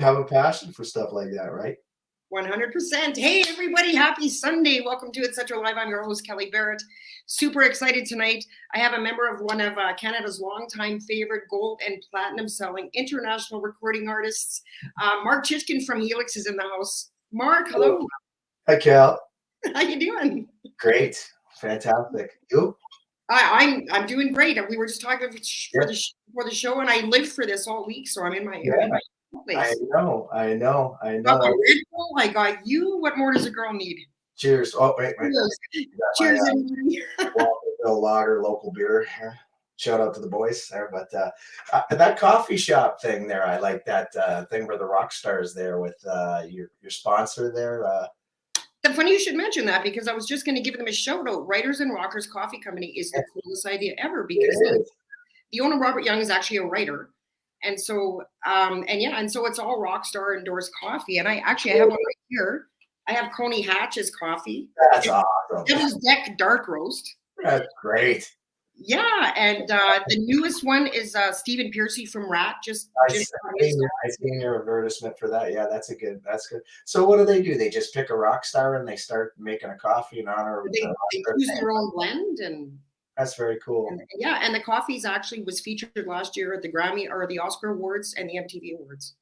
have a passion for stuff like that, right? 100%. Hey, everybody, happy Sunday. Welcome to Etc. Live. I'm your host, Kelly Barrett. Super excited tonight. I have a member of one of Canada's longtime favorite gold and platinum selling international recording artists. Mark Chichkan from HELIX is in the house. Mark, hello. Hi, Cal. How you doing? Great. Fantastic. You? I'm doing great. We were just talking for the show, and I lived for this all week, so I'm in my place. I know. Got my Red Bull, I got you. What more does a girl need? Cheers. Oh, wait. Cheers. Bill Lager, local beer. Shout out to the boys there. But that coffee shop thing there, I like that thing where the rock stars there with your sponsor there. Funny you should mention that, because I was just going to give them a shout out. Writers and Rockers Coffee Company is the coolest idea ever, because the owner, Robert Young, is actually a writer. And so, and so it's all Rockstar endorsed coffee. And I have one right here. I have Coney Hatch's coffee. That's awesome. Devil's Deck Dark Roast. That's great. Yeah, and the newest one is Stephen Piercy from Rat. I seen your advertisement for that. Yeah, that's good. So what do? They just pick a rock star and they start making a coffee in honor of they choose their own blend, and that's very cool. And the coffees actually was featured last year at the Grammy or the Oscar Awards and the MTV Awards.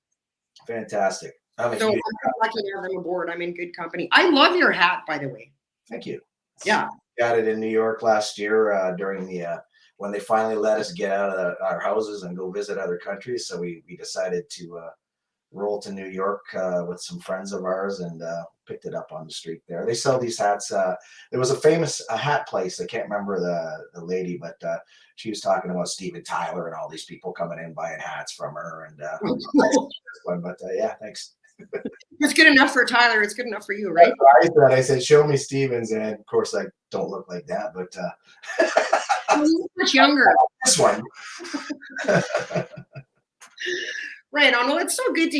Fantastic. I'm lucky to have them aboard. I'm in good company. I love your hat, by the way. Thank you. Yeah. Got it in New York last year during the when they finally let us get out of our houses and go visit other countries. So we decided to roll to New York with some friends of ours and picked it up on the street there. They sell these hats. There was a famous hat place. I can't remember the lady, but she was talking about Steven Tyler and all these people coming in buying hats from her. And yeah, thanks. It's good enough for Tyler. It's good enough for you, right? I said, show me Stevens. And of course, I don't look like that, but he's much younger. This one. Right on. Well, it's so good to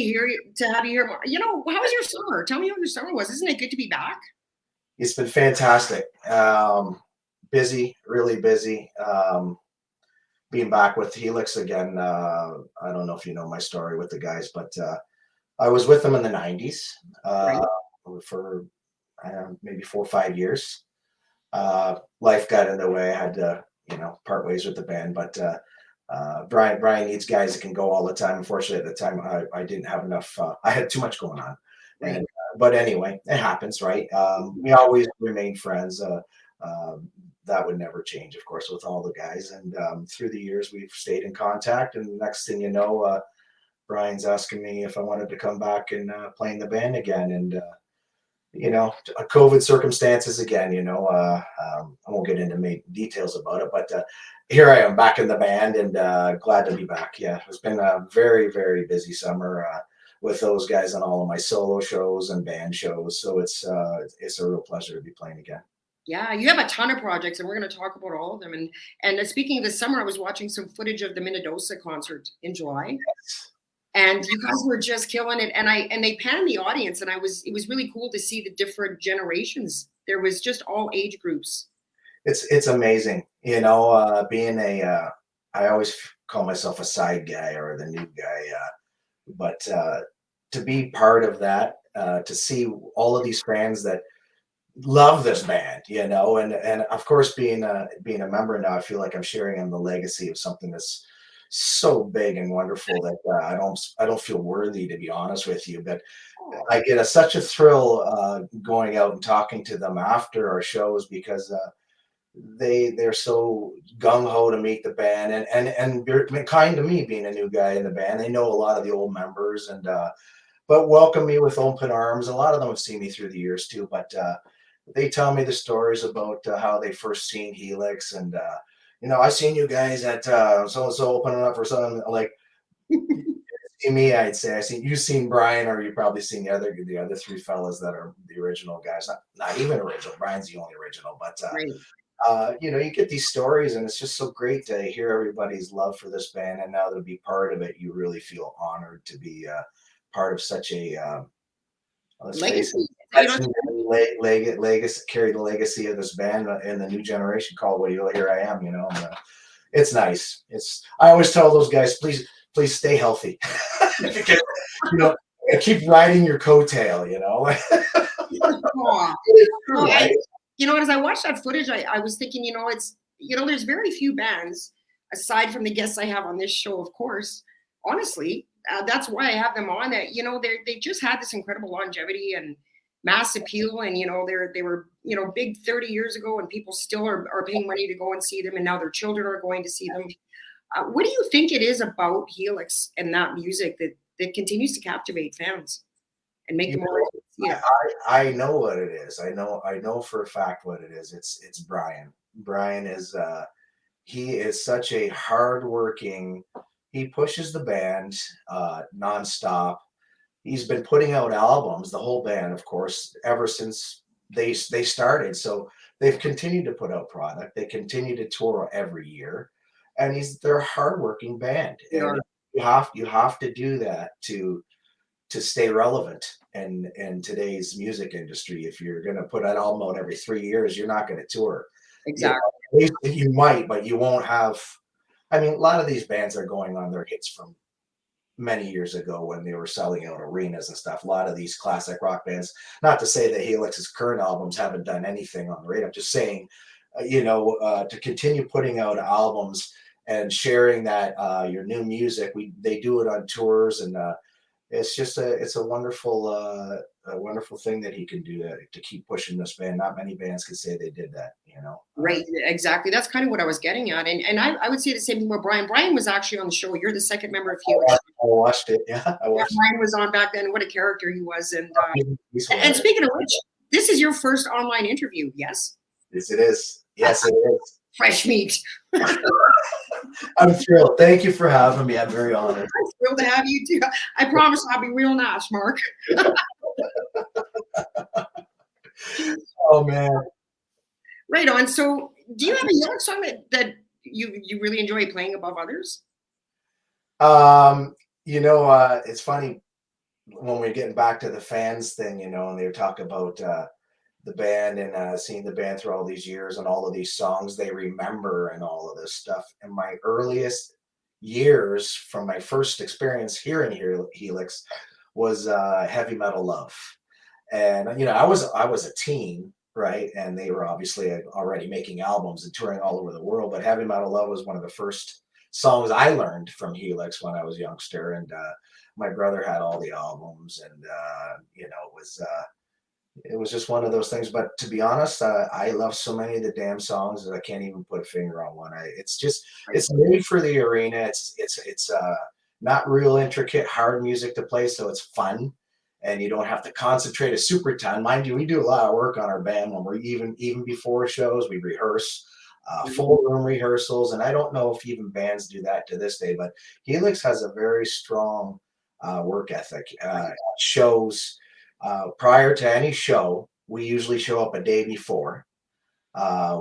have you here. You know, how was your summer? Tell me how your summer was. Isn't it good to be back? It's been fantastic. Busy, really busy. Being back with HELIX again. I don't know if you know my story with the guys, but I was with them in the 90s for maybe 4 or 5 years. Life got in the way. I had to, part ways with the band. But Brian needs guys that can go all the time. Unfortunately, at the time, I didn't have enough. I had too much going on. Right. And, but anyway, it happens, right? We always remain friends. That would never change, of course, with all the guys. And through the years, we've stayed in contact. And the next thing you know, Brian's asking me if I wanted to come back and play in the band again. And, COVID circumstances again, I won't get into details about it, but here I am back in the band and glad to be back. Yeah, it's been a very, very busy summer with those guys on all of my solo shows and band shows. So it's a real pleasure to be playing again. Yeah, you have a ton of projects, and we're going to talk about all of them. And speaking of the summer, I was watching some footage of the Minnedosa concert in July. Yes. And you guys were just killing it. And they panned the audience, and it was really cool to see the different generations. There was just all age groups. It's amazing, being I always call myself a side guy or the new guy, but to be part of that, to see all of these fans that love this band, and of course being a member now, I feel like I'm sharing in the legacy of something that's so big and wonderful that I don't feel worthy, to be honest with you, but I get such a thrill going out and talking to them after our shows, because they're so gung-ho to meet the band and been kind to me being a new guy in the band. They know a lot of the old members and but welcome me with open arms. A lot of them have seen me through the years too, but they tell me the stories about how they first seen HELIX and I seen you guys at so-and-so opening up for something. Like, see me, I'd say you've seen Brian, or you've probably seen the other three fellas that are the original guys. Not even original. Brian's the only original, but right. you get these stories, and it's just so great to hear everybody's love for this band, and now to be part of it, you really feel honored to be part of such a legacy. Carry the legacy of this band in the new generation called Here I Am, it's nice. I always tell those guys, please stay healthy. Because, I keep riding your coattail, you know? Aw. It's true, Well, right? as I watched that footage, I was thinking, there's very few bands aside from the guests I have on this show, of course. Honestly, that's why I have them on. That they just had this incredible longevity and mass appeal, and they were big 30 years ago, and people still are paying money to go and see them, and now their children are going to see them. What do you think it is about Helix and that music that continues to captivate fans and make You them know, want to see it? I know what it is. I know for a fact what it is. It's Brian. Brian is he is such a hardworking. He pushes the band nonstop. He's been putting out albums, the whole band, of course, ever since they started. So they've continued to put out product. They continue to tour every year, and they're a hardworking band, They and are. you have to do that to stay relevant in today's music industry. If you're going to put an album out every 3 years, you're not going to tour. You Exactly. know, you might, but you won't have. I mean, a lot of these bands are going on their hits from many years ago when they were selling out arenas and stuff. A lot of these classic rock bands. Not to say that Helix's current albums haven't done anything on the radio. I'm just saying, to continue putting out albums and sharing that your new music. They do it on tours, and it's a wonderful thing that he can do that to keep pushing this band. Not many bands can say they did that, you know. Right, exactly. That's kind of what I was getting at. And I would say the same thing with Brian. Brian was actually on the show. You're the second member of Helix. I watched it. Yeah, I Yeah, watched Brian was on back then. What a character he was. it. He's And hilarious. speaking of which, this is your first online interview, yes? Yes, it is. Yes, it is. Fresh meat. I'm thrilled. Thank you for having me. I'm very honored. I'm thrilled to have you too. I promise I'll be real nice, Mark. Oh man. Right on. So do you have a Helix song that you really enjoy playing above others? Um, it's funny when we're getting back to the fans thing, and they talk about the band and seeing the band through all these years and all of these songs they remember and all of this stuff. In my earliest years, from my first experience hearing Helix, was Heavy Metal Love. And I was a teen, right? And they were obviously already making albums and touring all over the world. But Heavy Metal Love was one of the first songs I learned from Helix when I was a youngster, and my brother had all the albums, and it was just one of those things. But to be honest, I love so many of the damn songs that I can't even put a finger on one. It's made for the arena. It's not real intricate, hard music to play, so it's fun, and you don't have to concentrate a super ton. Mind you, we do a lot of work on our band when we're even before shows. We rehearse. Full room rehearsals, and I don't know if even bands do that to this day, but Helix has a very strong work ethic. Shows prior to any show, we usually show up a day before.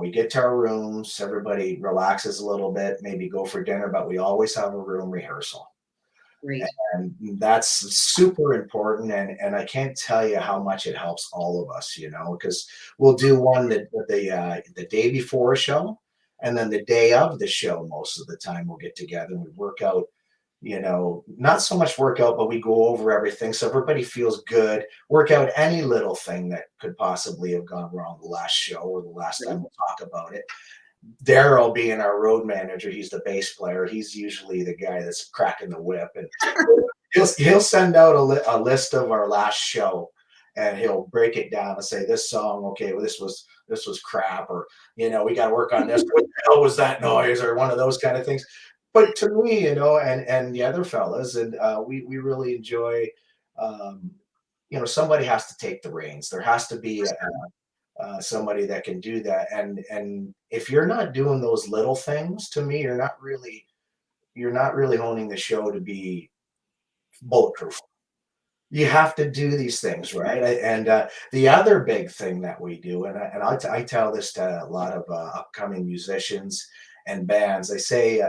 We get to our rooms, everybody relaxes a little bit, maybe go for dinner, but we always have a room rehearsal. Great. And that's super important. And I can't tell you how much it helps all of us, because we'll do one the day before a show, and then the day of the show, most of the time we'll get together and we work out, not so much workout, but we go over everything so everybody feels good. Work out any little thing that could possibly have gone wrong the last show or the last time we'll talk about it. Daryl, being our road manager, he's the bass player. He's usually the guy that's cracking the whip, and he'll send out a list of our last show, and he'll break it down and say, this song, okay, well, this was crap, or we got to work on this. What the hell was that noise, or one of those kind of things. But to me, and the other fellas, and we really enjoy. Somebody has to take the reins. There has to be somebody that can do that. And if you're not doing those little things, to me, you're not really honing the show to be bulletproof. You have to do these things, right? And the other big thing that we do, and I tell this to a lot of upcoming musicians and bands. They say,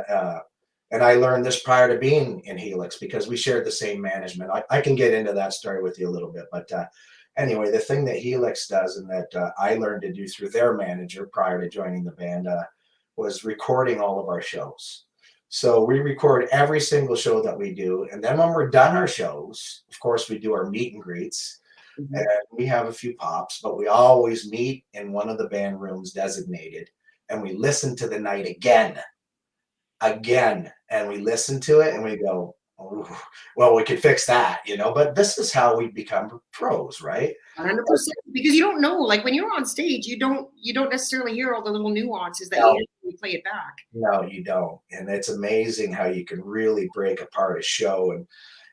and I learned this prior to being in Helix because we shared the same management. I can get into that story with you a little bit, but anyway, the thing that Helix does, and that I learned to do through their manager prior to joining the band, was recording all of our shows. So we record every single show that we do. And then when we're done our shows, of course, we do our meet and greets. Mhm. And we have a few pops, but we always meet in one of the band rooms designated, and we listen to the night again, and we listen to it and we go, oh, well, we could fix that, but this is how we become pros, right? 100%, because you don't know, like when you're on stage, you don't necessarily hear all the little nuances that you No, hear when you play it back. no, you don't. And it's amazing how you can really break apart a show.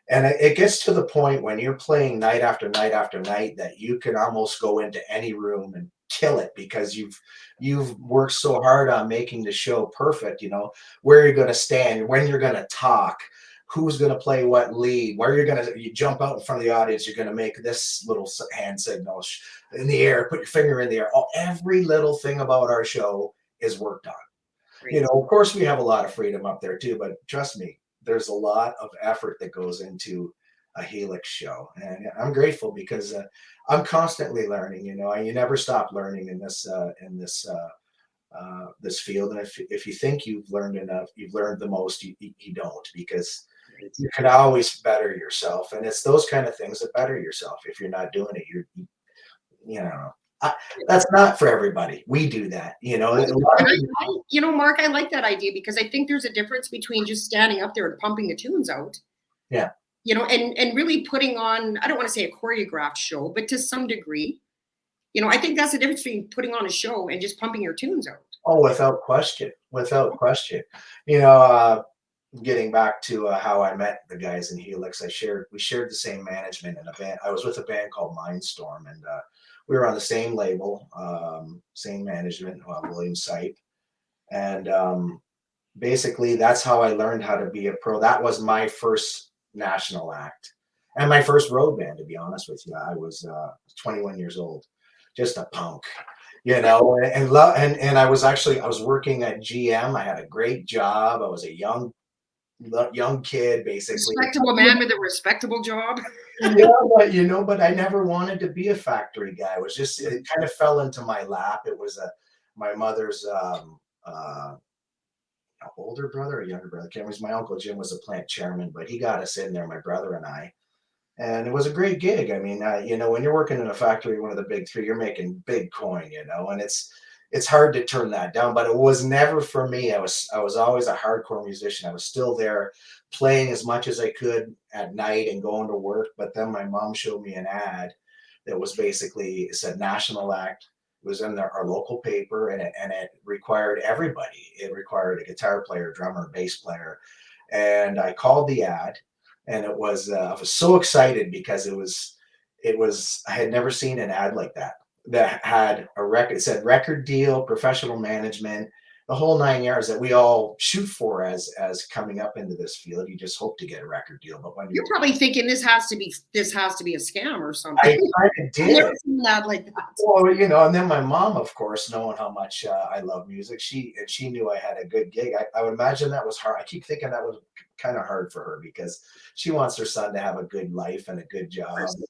And it gets to the point when you're playing night after night after night that you can almost go into any room and kill it because you've worked so hard on making the show perfect, where you're going to stand, when you're going to talk, who's going to play what lead, where you jump out in front of the audience, you're going to make this little hand signal in the air, put your finger in the air. Oh, every little thing about our show is worked on. Right. Of course, we have a lot of freedom up there too, but trust me, there's a lot of effort that goes into a Helix show, and I'm grateful because I'm constantly learning. You never stop learning in this field. And if you think you've learned enough, you've learned the most, you don't, because Right. you can always better yourself, and it's those kind of things that better yourself. If you're not doing it, you know. I, that's not for everybody. We do that, Well, a lot and of people. Mark, I like that idea because I think there's a difference between just standing up there and pumping the tunes out, Yeah. and really putting on, I don't want to say a choreographed show, but to some degree, I think that's the difference between putting on a show and just pumping your tunes out. Oh, without question, without question. Getting back to how I met the guys in Helix, we shared the same management in a band. I was with a band called Mindstorm, and we were on the same label, same management, William Sipe, and basically that's how I learned how to be a pro. That was my first national act and my first road band. To be honest with you, I was 21 years old, just a punk, and love. And I was working at GM. I had a great job. I was a young kid, basically. Respectable man with a respectable job. Yeah, but I never wanted to be a factory guy. It kind of fell into my lap. It was my mother's older brother or younger brother. Can't remember. My uncle Jim was a plant chairman, but he got us in there, my brother and I. And it was a great gig. I mean, when you're working in a factory, one of the big three, you're making big coin, and it's hard to turn that down. But it was never for me. I was always a hardcore musician. I was still there, playing as much as I could at night and going to work. But then my mom showed me an ad that was basically, it said national act. It was in our local paper, and it required everybody. It required a guitar player, drummer, bass player, and I called the ad, and I was so excited because it was I had never seen an ad like that had a record. It said record deal, professional management, the whole 9 yards that we all shoot for as coming up into this field. You just hope to get a record deal, but when You're you probably thinking this has to be a scam or I something. kind of I've never did. seen that like that. Well, and then my mom, of course, knowing how much I love music, she knew I had a good gig. I would imagine that was hard. I keep thinking that was kind of hard for her because she wants her son to have a good life and a good Of job, course.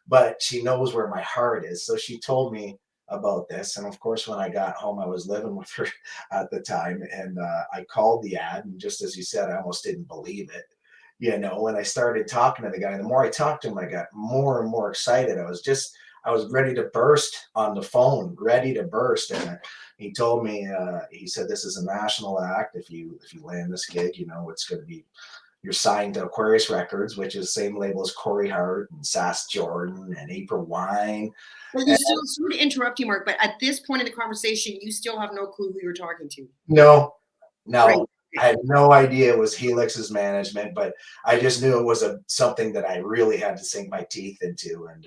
but she knows where my heart is. So she told me about this, and of course, when I got home, I was living with her at the time, and I called the ad, and just as you said, I almost didn't believe it. When I started talking to the guy, and the more I talked to him, I got more and more excited. I was ready to burst on the phone, ready to burst. And he told me, he said, "This is a national act. If you land this gig, it's going to be you're signed to Aquarius Records, which is the same label as Corey Hart and Sass Jordan and April Wine." But you still, sorry to interrupt you, Mark, but at this point in the conversation, you still have no clue who you're talking to. No, Right. no, I had no idea it was Helix's management, but I just knew it was something that I really had to sink my teeth into. And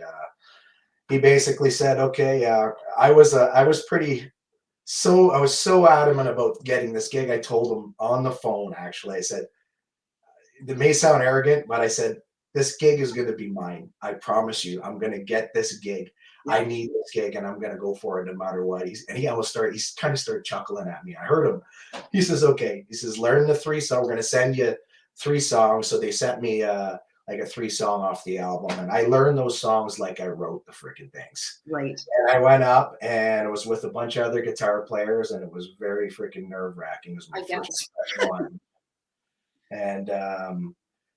he basically said, "Okay, I was so adamant about getting this gig. I told him on the phone, actually, I said, it may sound arrogant, but I said, this gig is going to be mine. I promise you, I'm going to get this gig. Yeah. I need this gig, and I'm going to go for it no matter what." He kind of started chuckling at me. I heard him. He says, "Okay." He says, "Learn the 3 songs. We're going to send you 3 songs." So they sent me like a 3 song off the album, and I learned those songs like I wrote the freaking things. Right. And I went up, and it was with a bunch of other guitar players, and it was very freaking nerve wracking. It was my I first guess. professional one. And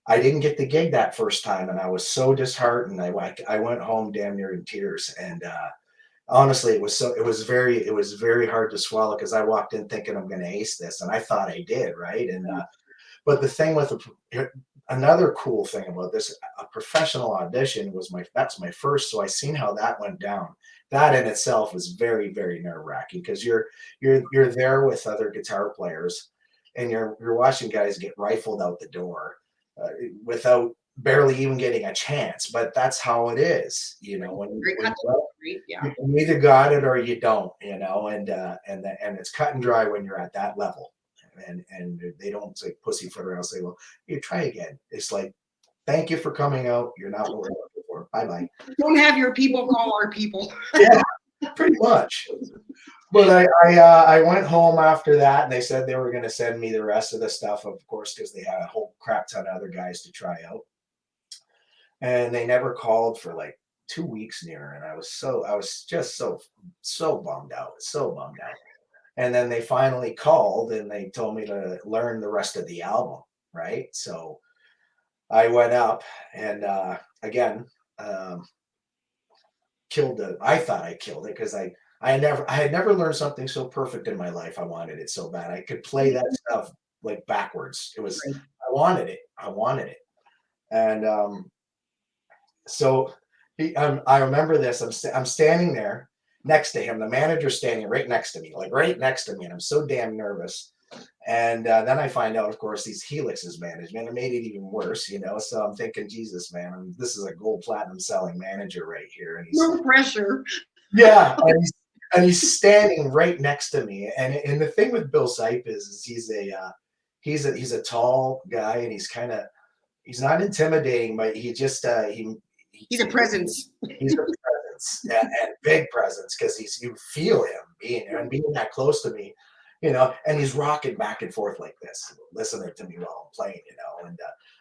I didn't get the gig that first time, and I was so disheartened. I went home damn near in tears, and honestly, it was very hard to swallow because I walked in thinking I'm going to ace this, and I thought I did, right? And but the thing with another cool thing about this, a professional audition was that's my first, so I seen how that went down. That in itself was very nerve wracking because you're there with other guitar players, and you're watching guys get rifled out the door without barely even getting a chance. But that's how it is, you know. Yeah. You either got it or you don't, you know, and it's cut and dry when you're at that level. And they don't say pussyfoot around, say, well, you try again. It's like, thank you for coming out. You're not what we're looking for. Bye bye. Don't have your people call our people. Yeah, pretty much. But I went home after that, and they said they were going to send me the rest of the stuff, of course, because they had a whole crap ton of other guys to try out. And they never called for like 2 weeks near, and I was just so bummed out, so bummed out. And then they finally called and they told me to learn the rest of the album, right? So I went up and again killed it. I thought I killed it because I had never learned something so perfect in my life. I wanted it so bad. I could play that stuff like backwards. It was I wanted it. I wanted it. And so I remember this. I'm standing there next to him. The manager's standing right next to me, like right next to me, and I'm so damn nervous. And then I find out, of course, he's HELIX's management. It made it even worse, you know. So I'm thinking, Jesus, man, this is a gold platinum selling manager right here, and he's No pressure. yeah, and he's standing right next to me. And the thing with Bill Sipe is he's a tall guy, and he's not intimidating, but He's a presence. he's a presence and big presence because you feel him being that close to me, you know, and he's rocking back and forth like this, listening to me while I'm playing, you know,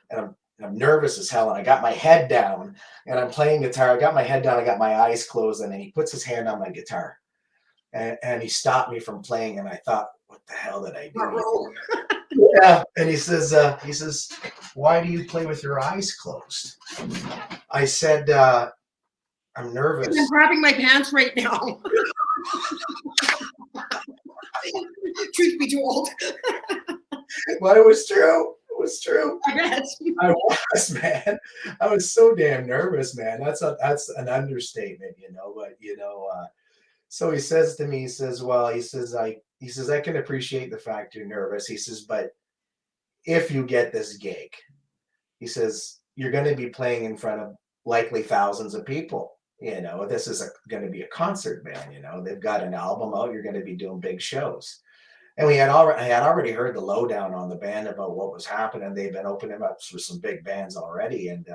and I'm nervous as hell, and I got my head down, and I'm playing guitar. I got my head down, I got my eyes closed, and then he puts his hand on my guitar, and he stopped me from playing, and I thought, what the hell did I do? Yeah, and he says, why do you play with your eyes closed? I said, I'm nervous. I'm grabbing my pants right now. Truth be told. Well, it was true. It was true. I bet. I was, man. I was so damn nervous, man. That's an understatement, you know. But you know, so he says to me, he says, well, he says, I can appreciate the fact you're nervous. He says, but if you get this gig, he says, you're going to be playing in front of likely thousands of people. You know, this is going to be a concert band. You know, they've got an album out. You're going to be doing big shows. And I had already heard the lowdown on the band about what was happening. They've been opening up for some big bands already, and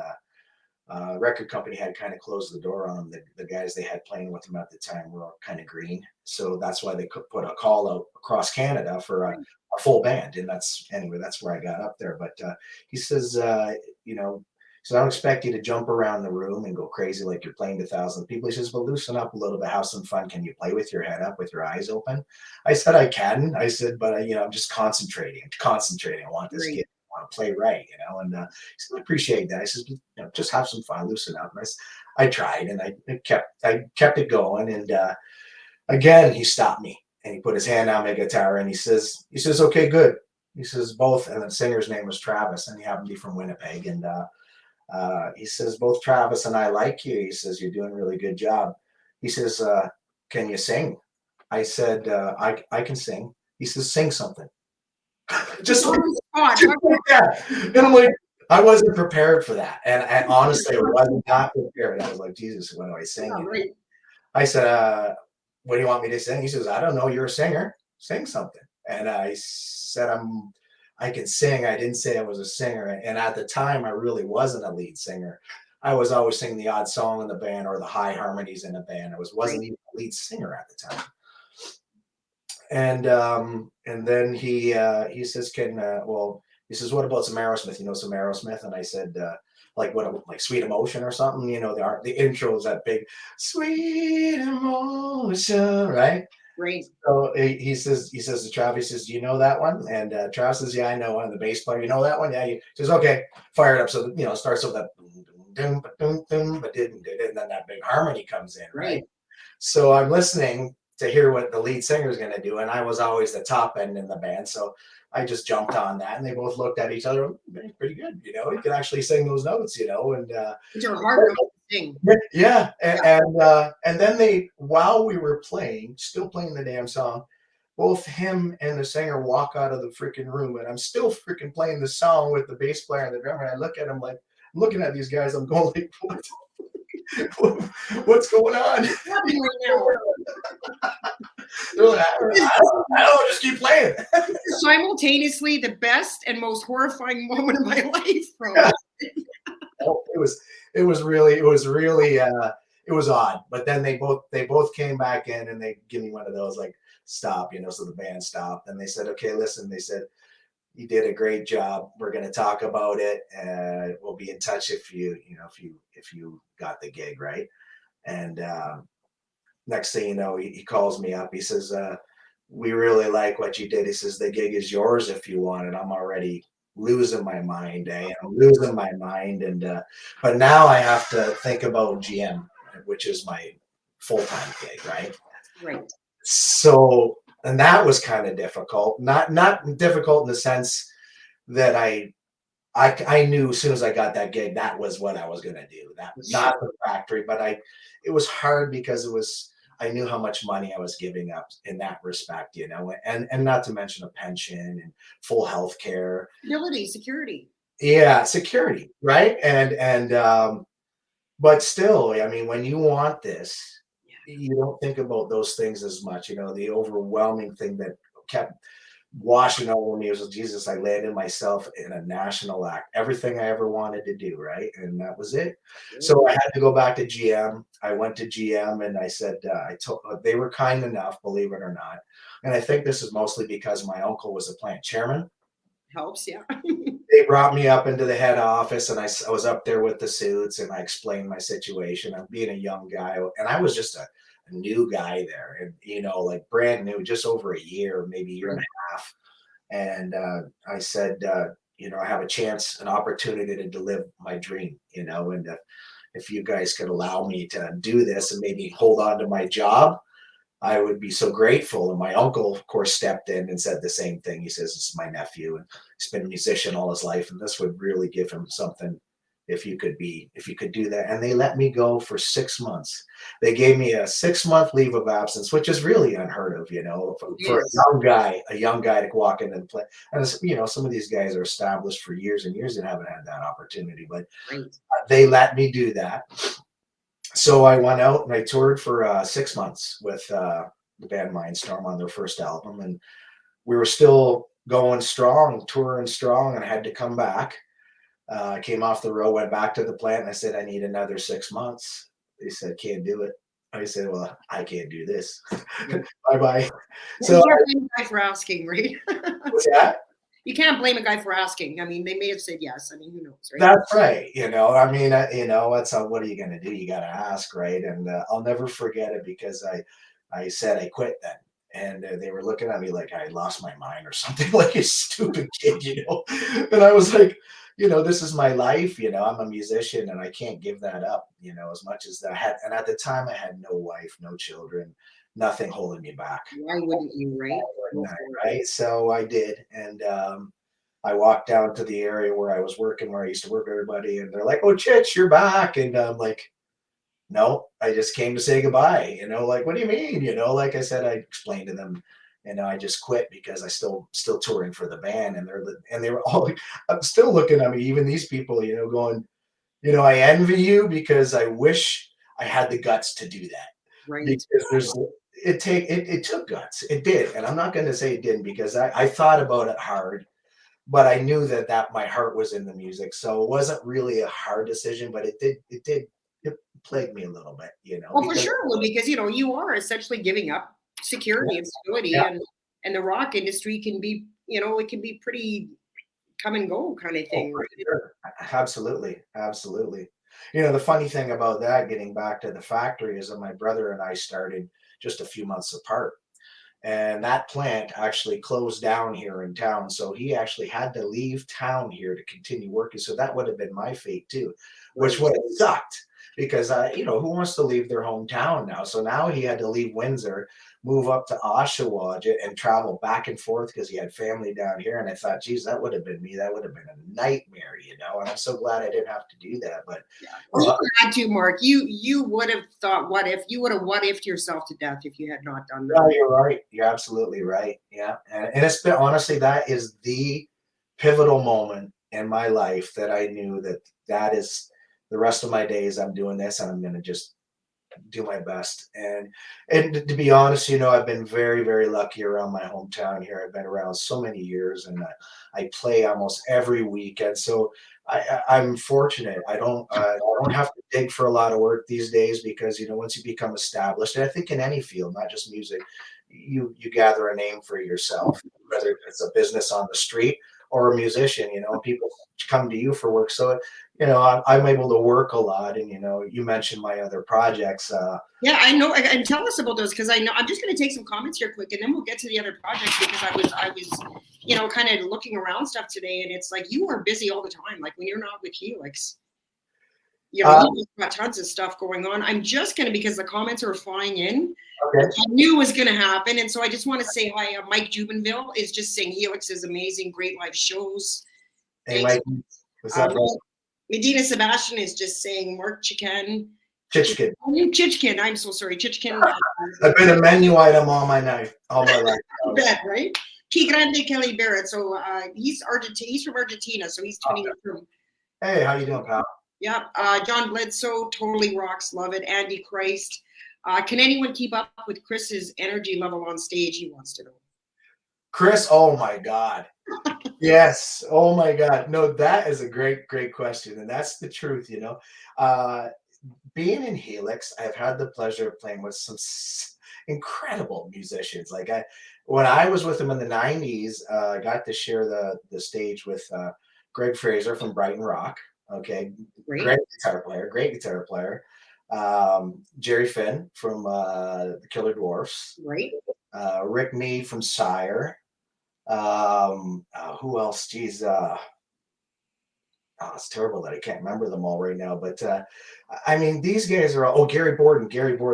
record company had kind of closed the door on them. The guys they had playing with them at the time were kind of green, so that's why they could put a call out across Canada for a full band. And that's where I got up there. But he says, you know. So I don't expect you to jump around the room and go crazy like you're playing to thousands of people. He says, well, loosen up a little bit, have some fun. Can you play with your head up, with your eyes open? I said, I can. I said, but you know, I'm just concentrating. I want this kid. I want to play right, you know. And he said, I appreciate that. I said, you know, just have some fun, loosen up. And I tried, and I kept it going. And again, he stopped me, and he put his hand on my guitar, and he says, okay, good. He says, both, and the singer's name was Travis, and he happened to be from Winnipeg, and he says, both Travis and I like you. He says, you're doing a really good job. He says, can you sing? I said, I can sing. He says, sing something. just like that. And I'm like, I wasn't prepared for that. And honestly, I was not prepared. I was like, Jesus, when do I sing? Right. I said, what do you want me to sing? He says, I don't know. You're a singer. Sing something. And I said, I can sing. I didn't say I was a singer. And at the time, I really wasn't a lead singer. I was always singing the odd song in the band or the high harmonies in the band. I wasn't even a lead singer at the time. And then he says, he says, what about some Aerosmith? You know some Aerosmith? And I said, like Sweet Emotion or something, you know, the intro is that big Sweet Emotion, right? Right. So he says to Travis, he says, "You know that one?" And Travis says, "Yeah, I know one." The bass player, "You know that one?" Yeah. He says, "Okay, fire it up." So it starts with that, and then that big harmony comes in, right? Right. So I'm listening to hear what the lead singer is going to do, and I was always the top end in the band, so I just jumped on that, and they both looked at each other. Pretty good, you can actually sing those notes, and Which are hard not to sing. yeah, Yeah. and then while we were playing, still playing the damn song, both him and the singer walk out of the freaking room, and I'm still freaking playing the song with the bass player and the drummer. And I look at him like, I'm looking at these guys. I'm going like, what's going on? What's happening right now? They're like, I don't know, just keep playing. Simultaneously the best and most horrifying moment of my life, bro. It was really it was odd. But then they both came back in and they give me one of those like stop, so the band stopped and they said, okay, listen, they said, you did a great job. We're going to talk about it and we'll be in touch if you got the gig, right? And next thing you know, he calls me up. He says, we really like what you did. He says, the gig is yours if you want it. I'm already losing my mind. I'm losing my mind. But now I have to think about GM, which is my full-time gig, right? Right. So, and that was kind of difficult. Not difficult in the sense that I knew as soon as I got that gig, that was what I was going to do. That not the factory, but it was hard because I knew how much money I was giving up in that respect, and not to mention a pension and full health care. Stability, security. Yeah, security, right? But still, I mean, when you want this, you don't think about those things as much. The overwhelming thing that kept washing over me was Jesus. I landed myself in a national act, everything I ever wanted to do, right? And that was it. So I had to go back to GM. I went to GM and I said, I told they were kind enough, believe it or not. And I think this is mostly because my uncle was a plant chairman. Helps, yeah. They brought me up into the head office and I was up there with the suits and I explained my situation. I'm being a young guy and I was just a new guy there and, like brand new, just over a year, maybe a year and a half. And I said, I have a chance, an opportunity to live my dream, and if you guys could allow me to do this and maybe hold on to my job, I would be so grateful. And my uncle, of course, stepped in and said the same thing. He says, "This is my nephew, and he's been a musician all his life, and this would really give him something if you could do that." And they let me go for 6 months. They gave me a 6-month leave of absence, which is really unheard of, for a young guy to walk in and play. And some of these guys are established for years and years and haven't had that opportunity, but Right. they let me do that. So I went out and I toured for 6 months with the band Mindstorm on their first album, and we were still going strong, touring strong, and I had to come back. I came off the road, went back to the plant, and I said, I need another 6 months. They said, can't do it. I said, well, I can't do this. Bye bye. So You can't blame a guy for asking, right? what's that? You can't blame a guy for asking. I mean, they may have said yes. I mean, who knows, right? That's right. I mean, what are you going to do? You got to ask, right? And I'll never forget it because I said I quit then. And they were looking at me like I lost my mind or something, like a stupid kid. And I was like, this is my life. I'm a musician and I can't give that up, as much as I had. And at the time, I had no wife, no children, nothing holding me back. Why wouldn't you, right? Right. So I did. And I walked down to the area where I was working, where I used to work with everybody. And they're like, oh, Chich, you're back. And I'm like, no, I just came to say goodbye. Like, what do you mean? Like I said, I explained to them, I just quit because I still touring for the band. And they were all like, I'm still looking at me, even these people, going, I envy you because I wish I had the guts to do that. Right. Because it took guts. It did. And I'm not going to say it didn't because I thought about it hard, but I knew that my heart was in the music. So it wasn't really a hard decision, but it plagued me a little bit, Well, for sure, well, because you are essentially giving up security and stability, yeah, and the rock industry can be, it can be pretty come and go kind of oh, thing, for right? sure. Absolutely. Absolutely. The funny thing about that, getting back to the factory, is that my brother and I started just a few months apart. and that plant actually closed down here in town. So he actually had to leave town here to continue working. So that would have been my fate too, which Right. would have sucked because who wants to leave their hometown now? So now he had to leave Windsor, move up to Oshawa, and travel back and forth because he had family down here. And I thought, geez, that would have been me. That would have been a nightmare, And I'm so glad I didn't have to do that. But Yeah. well, You had to, Mark. You would have thought, what if you would have what ifed yourself to death if you had not done that? no, you're right. You're absolutely right. Yeah. And it's been honestly, that is the pivotal moment in my life that I knew that is the rest of my days. I'm doing this and I'm going to just do my best. And to be honest, I've been very, very lucky around my hometown here. I've been around so many years, and I play almost every weekend. So I'm fortunate. I don't have to dig for a lot of work these days because once you become established, and I think in any field, not just music, you gather a name for yourself, whether it's a business on the street or a musician. People come to you for work. So I'm able to work a lot. And, you mentioned my other projects. Yeah, I know. And tell us about those because I know I'm just going to take some comments here quick, and then we'll get to the other projects because I was, kind of looking around stuff today, and it's like you are busy all the time. Like when you're not with Helix, Uh, you've got tons of stuff going on. I'm just going to because the comments are flying in. okay. I knew was going to happen, and so I just want to say hi. Mike Jubenville is just saying Helix is amazing, great live shows. Hey, Thanks. Mike, what's up, bro? Medina Sebastian is just saying Mark Chichkan. Chichkan. Chichkan. I'm so sorry. Chichkan. I've been a menu item all my life, all my life. Bet, right? Key Grande Kelly Barrett. So he's from Argentina, so he's tuning in from. Hey, how you doing, pal? Yeah. John Bledsoe totally rocks. Love it. Andy Christ. Can anyone keep up with Chris's energy level on stage? He wants to know. Chris, oh my God. Yes. Oh my God. No, that is a great, great question. And that's the truth, being in Helix, I've had the pleasure of playing with some incredible musicians. When I was with them in the 90s, I got to share the stage with Greg Fraser from Brighton Rock. Okay. Great. Great guitar player. Jerry Finn from the Killer Dwarfs. Right. Rick Mead from Sire. Who else? Geez, it's terrible that I can't remember them all right now. But I mean, these guys are all. Oh, Gary Borden.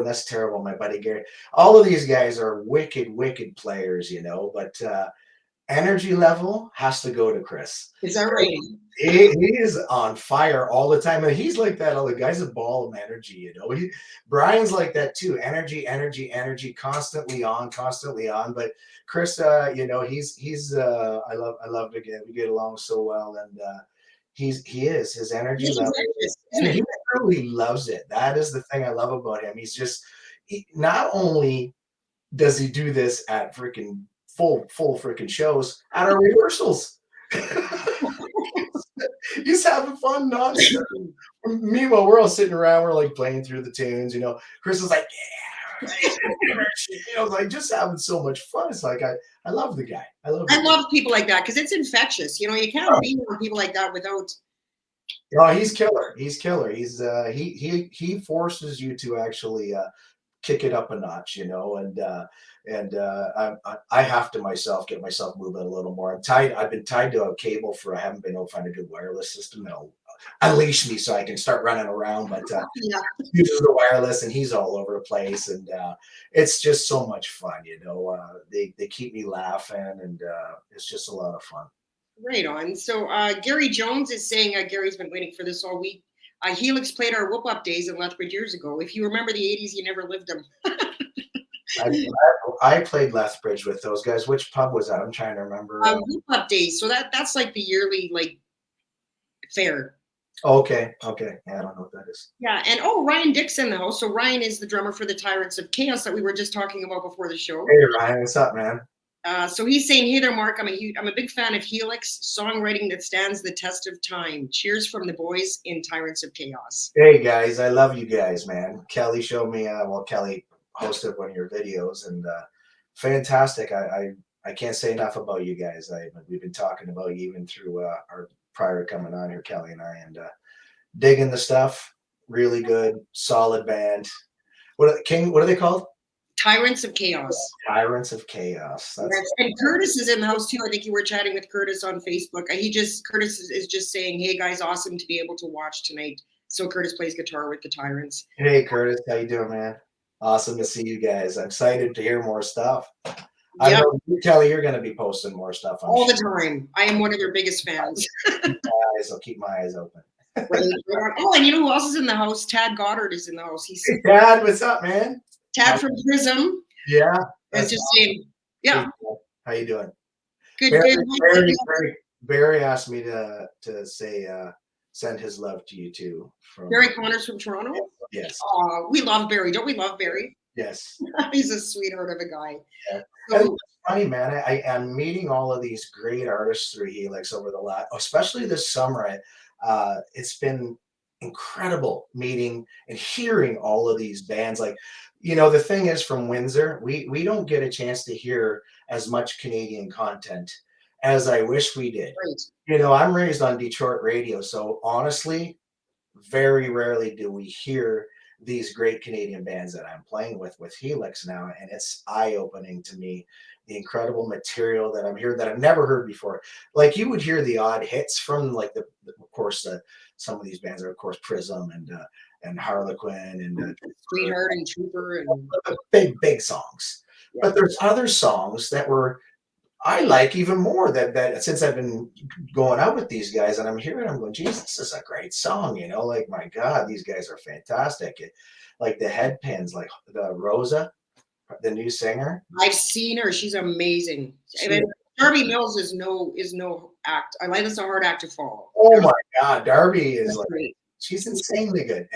That's terrible. My buddy Gary. All of these guys are wicked, wicked players. But energy level has to go to Chris. Is that right? He is on fire all the time, and he's like that. All the guy's a ball of energy. Brian's like that too. Energy, energy, energy, constantly on, constantly on. But Chris, he's. I love to we get along so well, and his energy level. He really loves it. That is the thing I love about him. Not only does he do this at freaking full freaking shows, at our rehearsals. He's having fun nonstop. Meanwhile, we're all sitting around, we're like playing through the tunes, Chris is like, yeah, like just having so much fun. It's like I love the guy. I love people like that because it's infectious. You can't be with people like that without. Oh, he's killer. He's killer. He's he forces you to actually kick it up a notch, I have to get myself moving a little more. I've been tied to a cable I haven't been able to find a good wireless system that'll unleash me so I can start running around. But he uses the wireless and he's all over the place, and it's just so much fun. They keep me laughing, and it's just a lot of fun. Right on. So Gary Jones is saying Gary's been waiting for this all week. Helix played our whoop up days in Lethbridge years ago. If you remember the 80s, you never lived them. I played Lethbridge with those guys. Which pub was that? I'm trying to remember. Whoop up days. So that's like the yearly fair. Okay. Yeah, I don't know what that is. Yeah, and Ryan Dixon in the house. So Ryan is the drummer for the Tyrants of Chaos that we were just talking about before the show. Hey Ryan, what's up, man? So he's saying, "Hey there, Mark. I'm a big fan of Helix songwriting that stands the test of time. Cheers from the boys in Tyrants of Chaos." Hey guys, I love you guys, man. Kelly showed me. Kelly hosted one of your videos, and fantastic. I can't say enough about you guys. We've been talking about you even through our prior coming on here, Kelly and I, and digging the stuff. Really good, solid band. What are they called? Tyrants of Chaos. Tyrants of Chaos. That's Yes. And Curtis is in the house too. I think you were chatting with Curtis on Facebook. Curtis is just saying, "Hey guys, awesome to be able to watch tonight." So Curtis plays guitar with the Tyrants. Hey Curtis, how you doing, man? Awesome to see you guys. I'm excited to hear more stuff. I Yep. know you, Kelly, you're going to be posting more stuff. I'm All sure. the time. I am one of their biggest fans. I'll keep my eyes open. Right. Oh, and you know who else is in the house? Tad Goddard is in the house. He's Hey, Dad, what's up, man? Tad from Prism. Yeah. Is just saying, yeah, How you doing? good, Barry, good. Barry asked me to say send his love to you too. Barry Connors from Toronto. Yes. We love Barry. Don't we love Barry? Yes. He's a sweetheart of a guy. Yeah. So, funny, man. I am meeting all of these great artists through Helix over the last, especially this summer. It's been incredible meeting and hearing all of these bands. Like, the thing is, from Windsor, we don't get a chance to hear as much Canadian content as I wish we did. right. I'm raised on Detroit radio, so honestly, very rarely do we hear these great Canadian bands that I'm playing with Helix now, and it's eye-opening to me, the incredible material that I'm hearing that I've never heard before. Like, you would hear the odd hits from, like, of course, some of these bands are, of course, Prism and Harlequin and Sweetheart and Trooper and big songs. Yeah. But there's other songs that I like even more that since I've been going out with these guys and I'm hearing, I'm going, geez, this is a great song, like, my God, these guys are fantastic. Like the headpins, like the Rosa, the new singer. I've seen her. She's amazing. And Darby Mills is no act. I like, it's a hard act to follow. Oh my God, Darby is like, great. She's insanely good.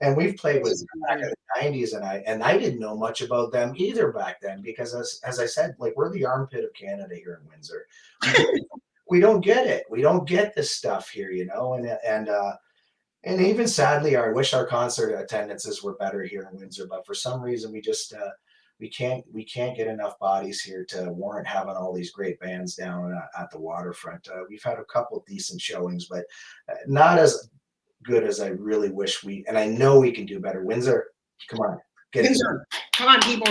And we've played with back in the 90s, and I didn't know much about them either back then, because as I said, like, we're the armpit of Canada here in Windsor. We don't get it. We don't get this stuff here, and even sadly, I wish our concert attendances were better here in Windsor, but for some reason we just we can't get enough bodies here to warrant having all these great bands down at the waterfront. We've had a couple decent showings, but not as good as I really wish and I know we can do better. Windsor, come on, get Windsor, come on, people.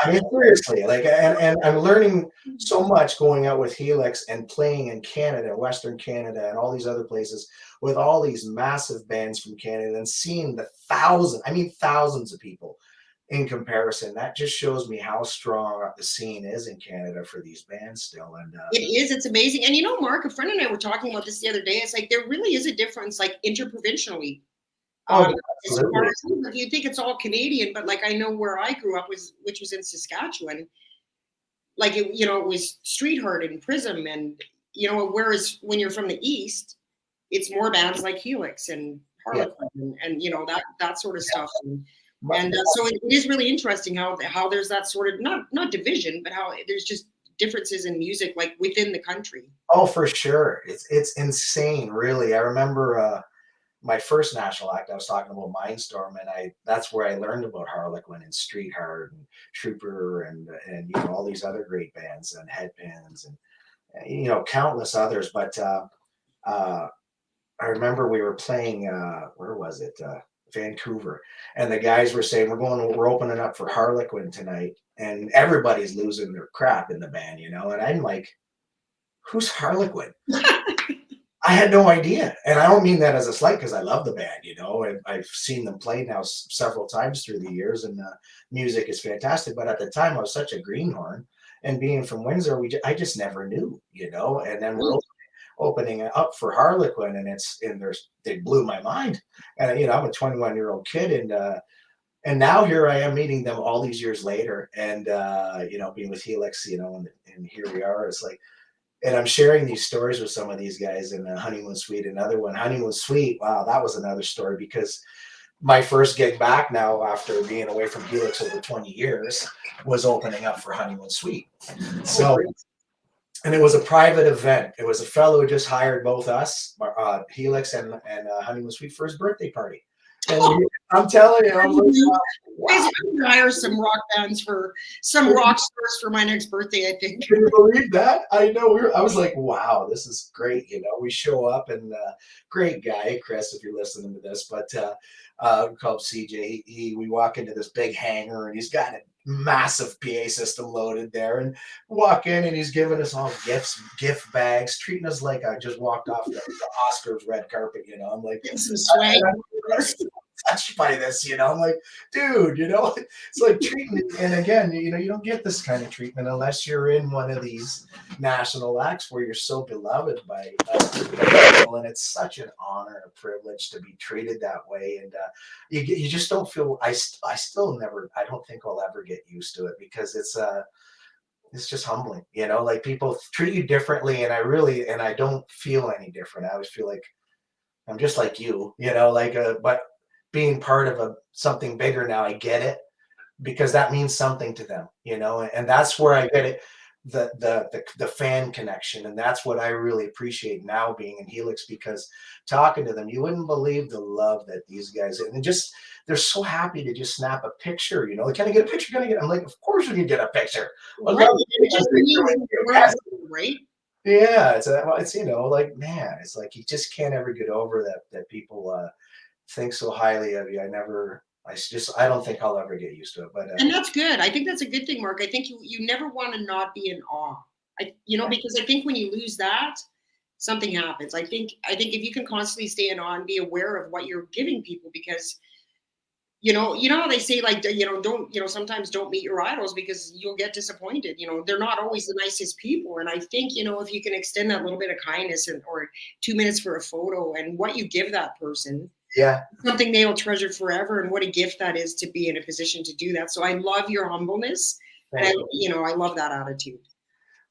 I mean, seriously, like, and I'm learning so much going out with Helix and playing in Canada, Western Canada, and all these other places with all these massive bands from Canada, and seeing the thousands of people in comparison. That just shows me how strong the scene is in Canada for these bands still. And it is. It's amazing. And Mark, a friend and I were talking about this the other day. It's like there really is a difference, like, interprovincially. You think it's all Canadian, but like, I know where I grew up which was in Saskatchewan. Like, it was Streetheart and Prism, and whereas when you're from the East, it's more bands like Helix and Harlequin and that sort of stuff. And so it is really interesting how there's that sort of not division, but how there's just differences in music, like, within the country. Oh, for sure. It's insane, really. I remember my first national act, I was talking about Mindstorm, and that's where I learned about Harlequin and Streetheart and Trooper and all these other great bands and Headpins and countless others. But I remember we were playing where was it? Vancouver, and the guys were saying, we're opening up for Harlequin tonight, and everybody's losing their crap in the band, and I'm like, who's Harlequin? I had no idea, and I don't mean that as a slight, because I love the band, and I've seen them play now several times through the years, and music is fantastic. But at the time, I was such a greenhorn, and being from Windsor, I just never knew, and then we're opening it up for Harlequin, and they blew my mind. And I'm a 21-year-old kid, and now here I am meeting them all these years later, and being with Helix, and here we are. It's like, and I'm sharing these stories with some of these guys in Honeymoon Suite. Another one, Honeymoon Suite. Wow, that was another story, because my first gig back now after being away from Helix over 20 years was opening up for Honeymoon Suite. So. And it was a private event. It was a fellow who just hired both us, Helix and Honeymoon Suite, for his birthday party. And I'm telling you, I'm like, Guys, wow. I'm gonna hire some rock bands for some rock stars for my next birthday, I think. Can you believe that? I know. I was like, wow, this is great. We show up and great guy, Chris, if you're listening to this, but called CJ. We walk into this big hangar and he's got a massive PA system loaded there, and walk in and he's giving us all gifts, gift bags, treating us like I just walked off the Oscars red carpet. I'm like, Getting some swag. I'm so touched by this. I'm like, dude, it's like treatment. And again, you don't get this kind of treatment unless you're in one of these national acts where you're so beloved by people. And it's such an honor and a privilege to be treated that way. And you just don't feel, I still never, I don't think I'll ever get used to it, because it's just humbling, like people treat you differently. And I don't feel any different. I always feel like I'm just like you, but being part of something bigger now, I get it, because that means something to them, and that's where I get it, the fan connection, and that's what I really appreciate now being in HELIX, because talking to them, you wouldn't believe the love that these guys, and just they're so happy to just snap a picture, can I get a picture? Can I get? I'm like, of course we can get a picture. I Right. love It just means it. right? Yeah, it's like, man, it's like you just can't ever get over that people think so highly of you. I don't think I'll ever get used to it. But And that's good. I think that's a good thing, Mark. I think you never want to not be in awe. Because I think when you lose that, something happens. I think if you can constantly stay in awe and be aware of what you're giving people, because you know how they say, like, don't, sometimes don't meet your idols because you'll get disappointed. They're not always the nicest people. And I think, if you can extend that little bit of kindness, or 2 minutes for a photo, and what you give that person, yeah, something they'll treasure forever, and what a gift that is to be in a position to do that. So I love your humbleness, and I love that attitude.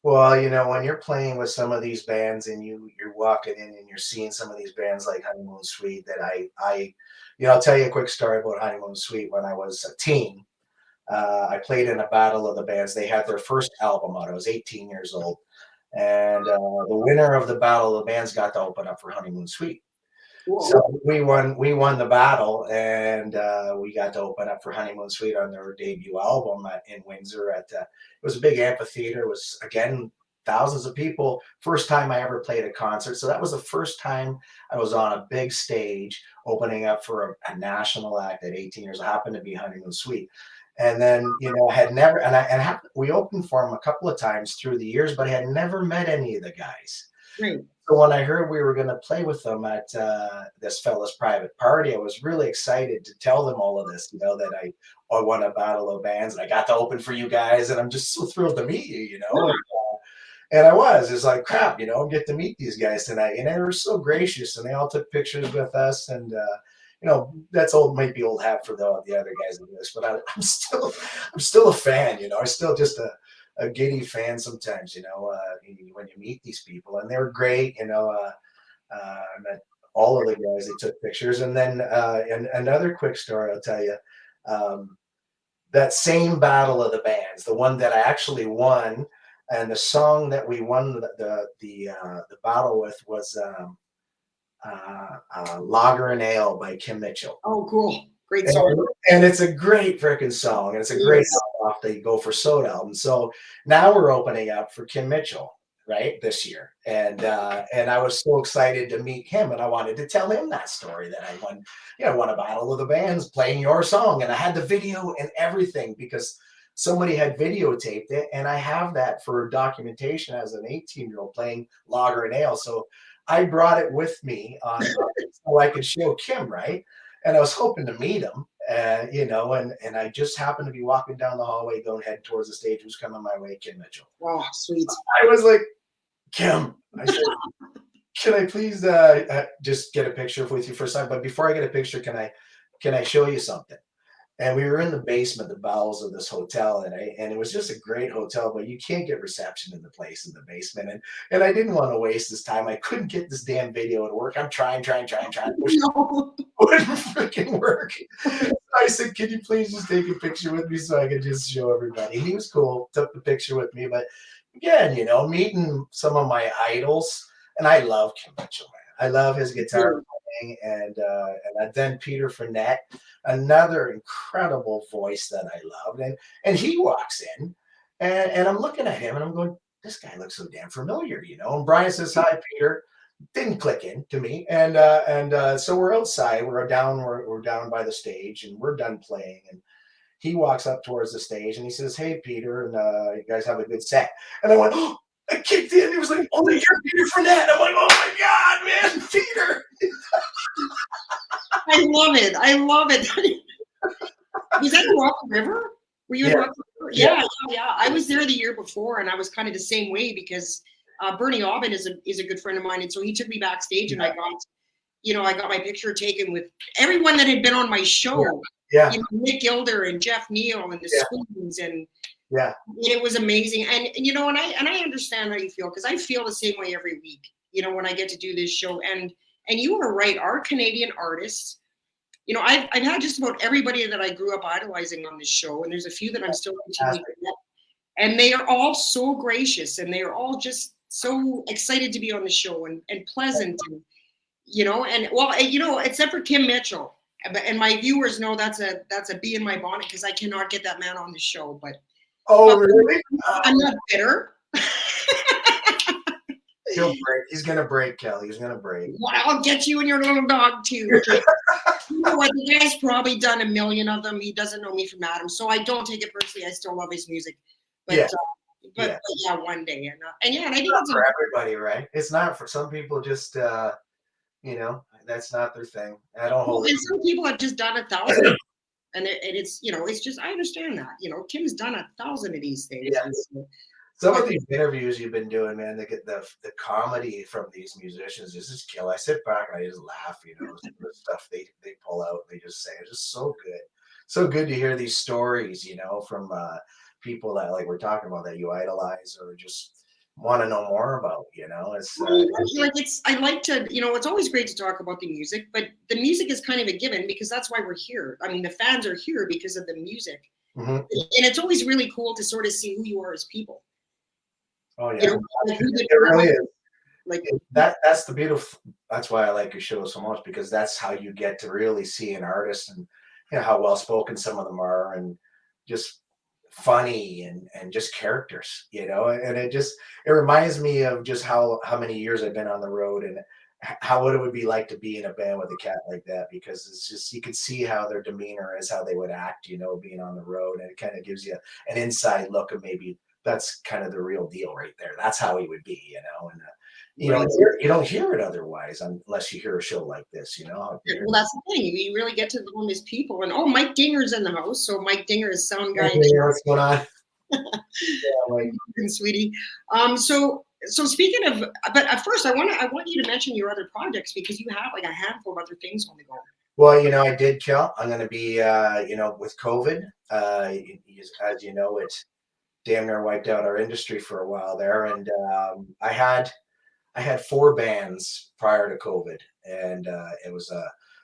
well, when you're playing with some of these bands and you're walking in and you're seeing some of these bands like Honeymoon Suite, that I'll tell you a quick story about Honeymoon Suite. When I was a teen, I played in a battle of the bands. They had their first album out. I was 18 years old, and the winner of the battle of the bands got to open up for Honeymoon Suite. So Whoa. we won the battle, and we got to open up for Honeymoon Suite on their debut album in Windsor. It was a big amphitheater. It was, again, thousands of people. First time I ever played a concert. So that was the first time I was on a big stage opening up for a national act at 18 years. I happened to be Honeymoon Suite. And then, I had never, we opened for them a couple of times through the years, but I had never met any of the guys. Great. So when I heard we were going to play with them at this fella's private party, I was really excited to tell them all of this, that I won a battle of bands and I got to open for you guys. And I'm just so thrilled to meet you, And I was, it's like, crap, get to meet these guys tonight. And they were so gracious, and they all took pictures with us. And, that's might be old hat for the other guys in this, but I'm still a fan, I'm still just a giddy fan sometimes, when you meet these people, and they're great, I met all of the guys. They took pictures. And then, and another quick story I'll tell you, that same battle of the bands, the one that I actually won, and the song that we won the battle with was Lager and Ale by Kim Mitchell. Oh, cool. Great song. And it's a great freaking song. And it's a great song off the Go for Soda album. So now we're opening up for Kim Mitchell, right, this year. And I was so excited to meet him, and I wanted to tell him that story, that I won a battle of the bands playing your song. And I had the video and everything, because somebody had videotaped it, and I have that for documentation as an 18-year-old playing Lager and Ale. So I brought it with me so I could show Kim, right? And I was hoping to meet him, and I just happened to be walking down the hallway, heading towards the stage. Who's coming my way? Kim Mitchell. Oh, sweet. I was like, Kim, I said, can I please just get a picture with you for a second? But before I get a picture, can I show you something? And we were in the basement, the bowels of this hotel, and it was just a great hotel, but you can't get reception in the place in the basement. And I didn't want to waste this time. I couldn't get this damn video to work. I'm trying. No. Wouldn't freaking work. I said, can you please just take a picture with me so I could just show everybody? He was cool, took the picture with me. But again, meeting some of my idols, and I love Kim Mitchell, man. I love his guitar Really. playing, and then Peter Finette, another incredible voice that I loved, and he walks in, and I'm looking at him, and I'm going, this guy looks so damn familiar, you know. And Brian says, "Hi, Peter." Didn't click in to me, and so we're outside, we're down by the stage, and we're done playing, and he walks up towards the stage and he says, "Hey, Peter, and you guys have a good set." And I went, "Oh!" I kicked in. He was like, "Oh, you're Peter Frenette." I'm like, "Oh my god, man, Peter!" I love it. I love it. Was that in Rock River? Were you in Yeah, Rock River? yeah, Yeah, yeah, yeah. I was there the year before, and I was kind of the same way because Bernie Aubin is a good friend of mine, and so he took me backstage, and yeah, I got my picture taken with everyone that had been on my yeah, show. yeah, Nick Gilder and Jeff Neal and the yeah, Spoons, and yeah. it was amazing. And I understand how you feel because I feel the same way every week. When I get to do this show, and you are right. Our Canadian artists, I've had just about everybody that I grew up idolizing on this show, and there's a few that I'm still continuing to Fantastic. get, and they are all so gracious, and they are all just so excited to be on the show and pleasant, and well, except for Kim Mitchell. And my viewers know that's a bee in my bonnet because I cannot get that man on the show. But Oh, but really? I'm not bitter. He'll break. He's gonna break, Kelly. He's gonna break. Well, I'll get you and your little dog too. You know what? The guy's probably done a million of them. He doesn't know me from Adam, so I don't take it personally. I still love his music, but Yeah, but yeah. yeah, one day, and I It's think not it's for everybody, right? It's not for some people. Just that's not their thing. I don't hold and it. some people have just done 1,000, and it's just I understand that. Kim's done 1,000 of these things, Yeah. and so, Some but of these interviews you've been doing, man, they get the comedy from these musicians is just kill. I sit back and I just laugh, some of the stuff they pull out, they just say it's just so good. So good to hear these stories, from people that like we're talking about that you idolize or just want to know more about, It's like I like to, it's always great to talk about the music, but the music is kind of a given because that's why we're here. I mean, the fans are here because of the music, mhm. and it's always really cool to sort of see who you are as people. Oh You yeah. know, like who the It really is. like That's the beautiful. That's why I like your show so much because that's how you get to really see an artist and how well spoken some of them are and just funny and just characters, and it reminds me of just how many years I've been on the road and how what it would be like to be in a band with a cat like that because it's just you can see how their demeanor is, how they would act, being on the road, and it kind of gives you an inside look of maybe that's kind of the real deal right there. That's how he would be, and right. you don't hear it otherwise unless you hear a show like this, Well, that's the thing. You really get to know them as people. And Mike Dinger's in the house. So Mike Dinger is sound guy, What's going on? Yeah, like, and sweetie. So speaking of, but at first I want you to mention your other projects because you have like a handful of other things on the go. well, I did kill. I'm going to be, with COVID, as you know, it damn near wiped out our industry for a while there. And I had four bands prior to COVID, and I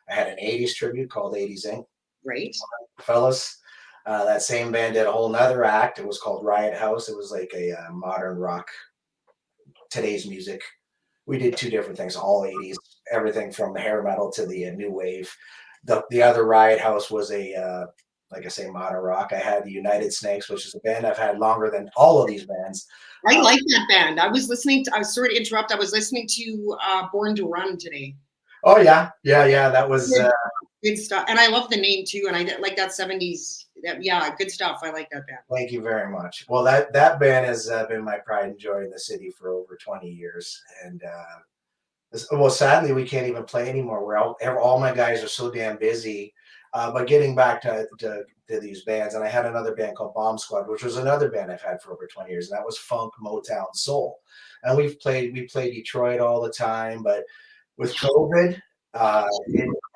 had an '80s tribute called '80s Inc. Right. Fellas. That same band did a whole nother act. It was called Riot House. It was like a modern rock, today's music. We did two different things, all '80s, everything from the hair metal to the new wave. The other Riot House was like I say, modern rock. I had the United Snakes, which is a band I've had longer than all of these bands. I Uh, like that band. I was sorry to interrupt. I was listening to Born to Run today. oh yeah, yeah, yeah. That was Good stuff. And I love the name too. And I did like that 70s. Yeah, good stuff. I like that band. Thank you very much. Well, that band has been my pride and joy in the city for over 20 years, and well, sadly, we can't even play anymore. All my guys are so damn busy. But getting back to these bands, and I had another band called Bomb Squad, which was another band I've had for over 20 years, and that was funk, Motown, soul. And we play Detroit all the time, but with COVID,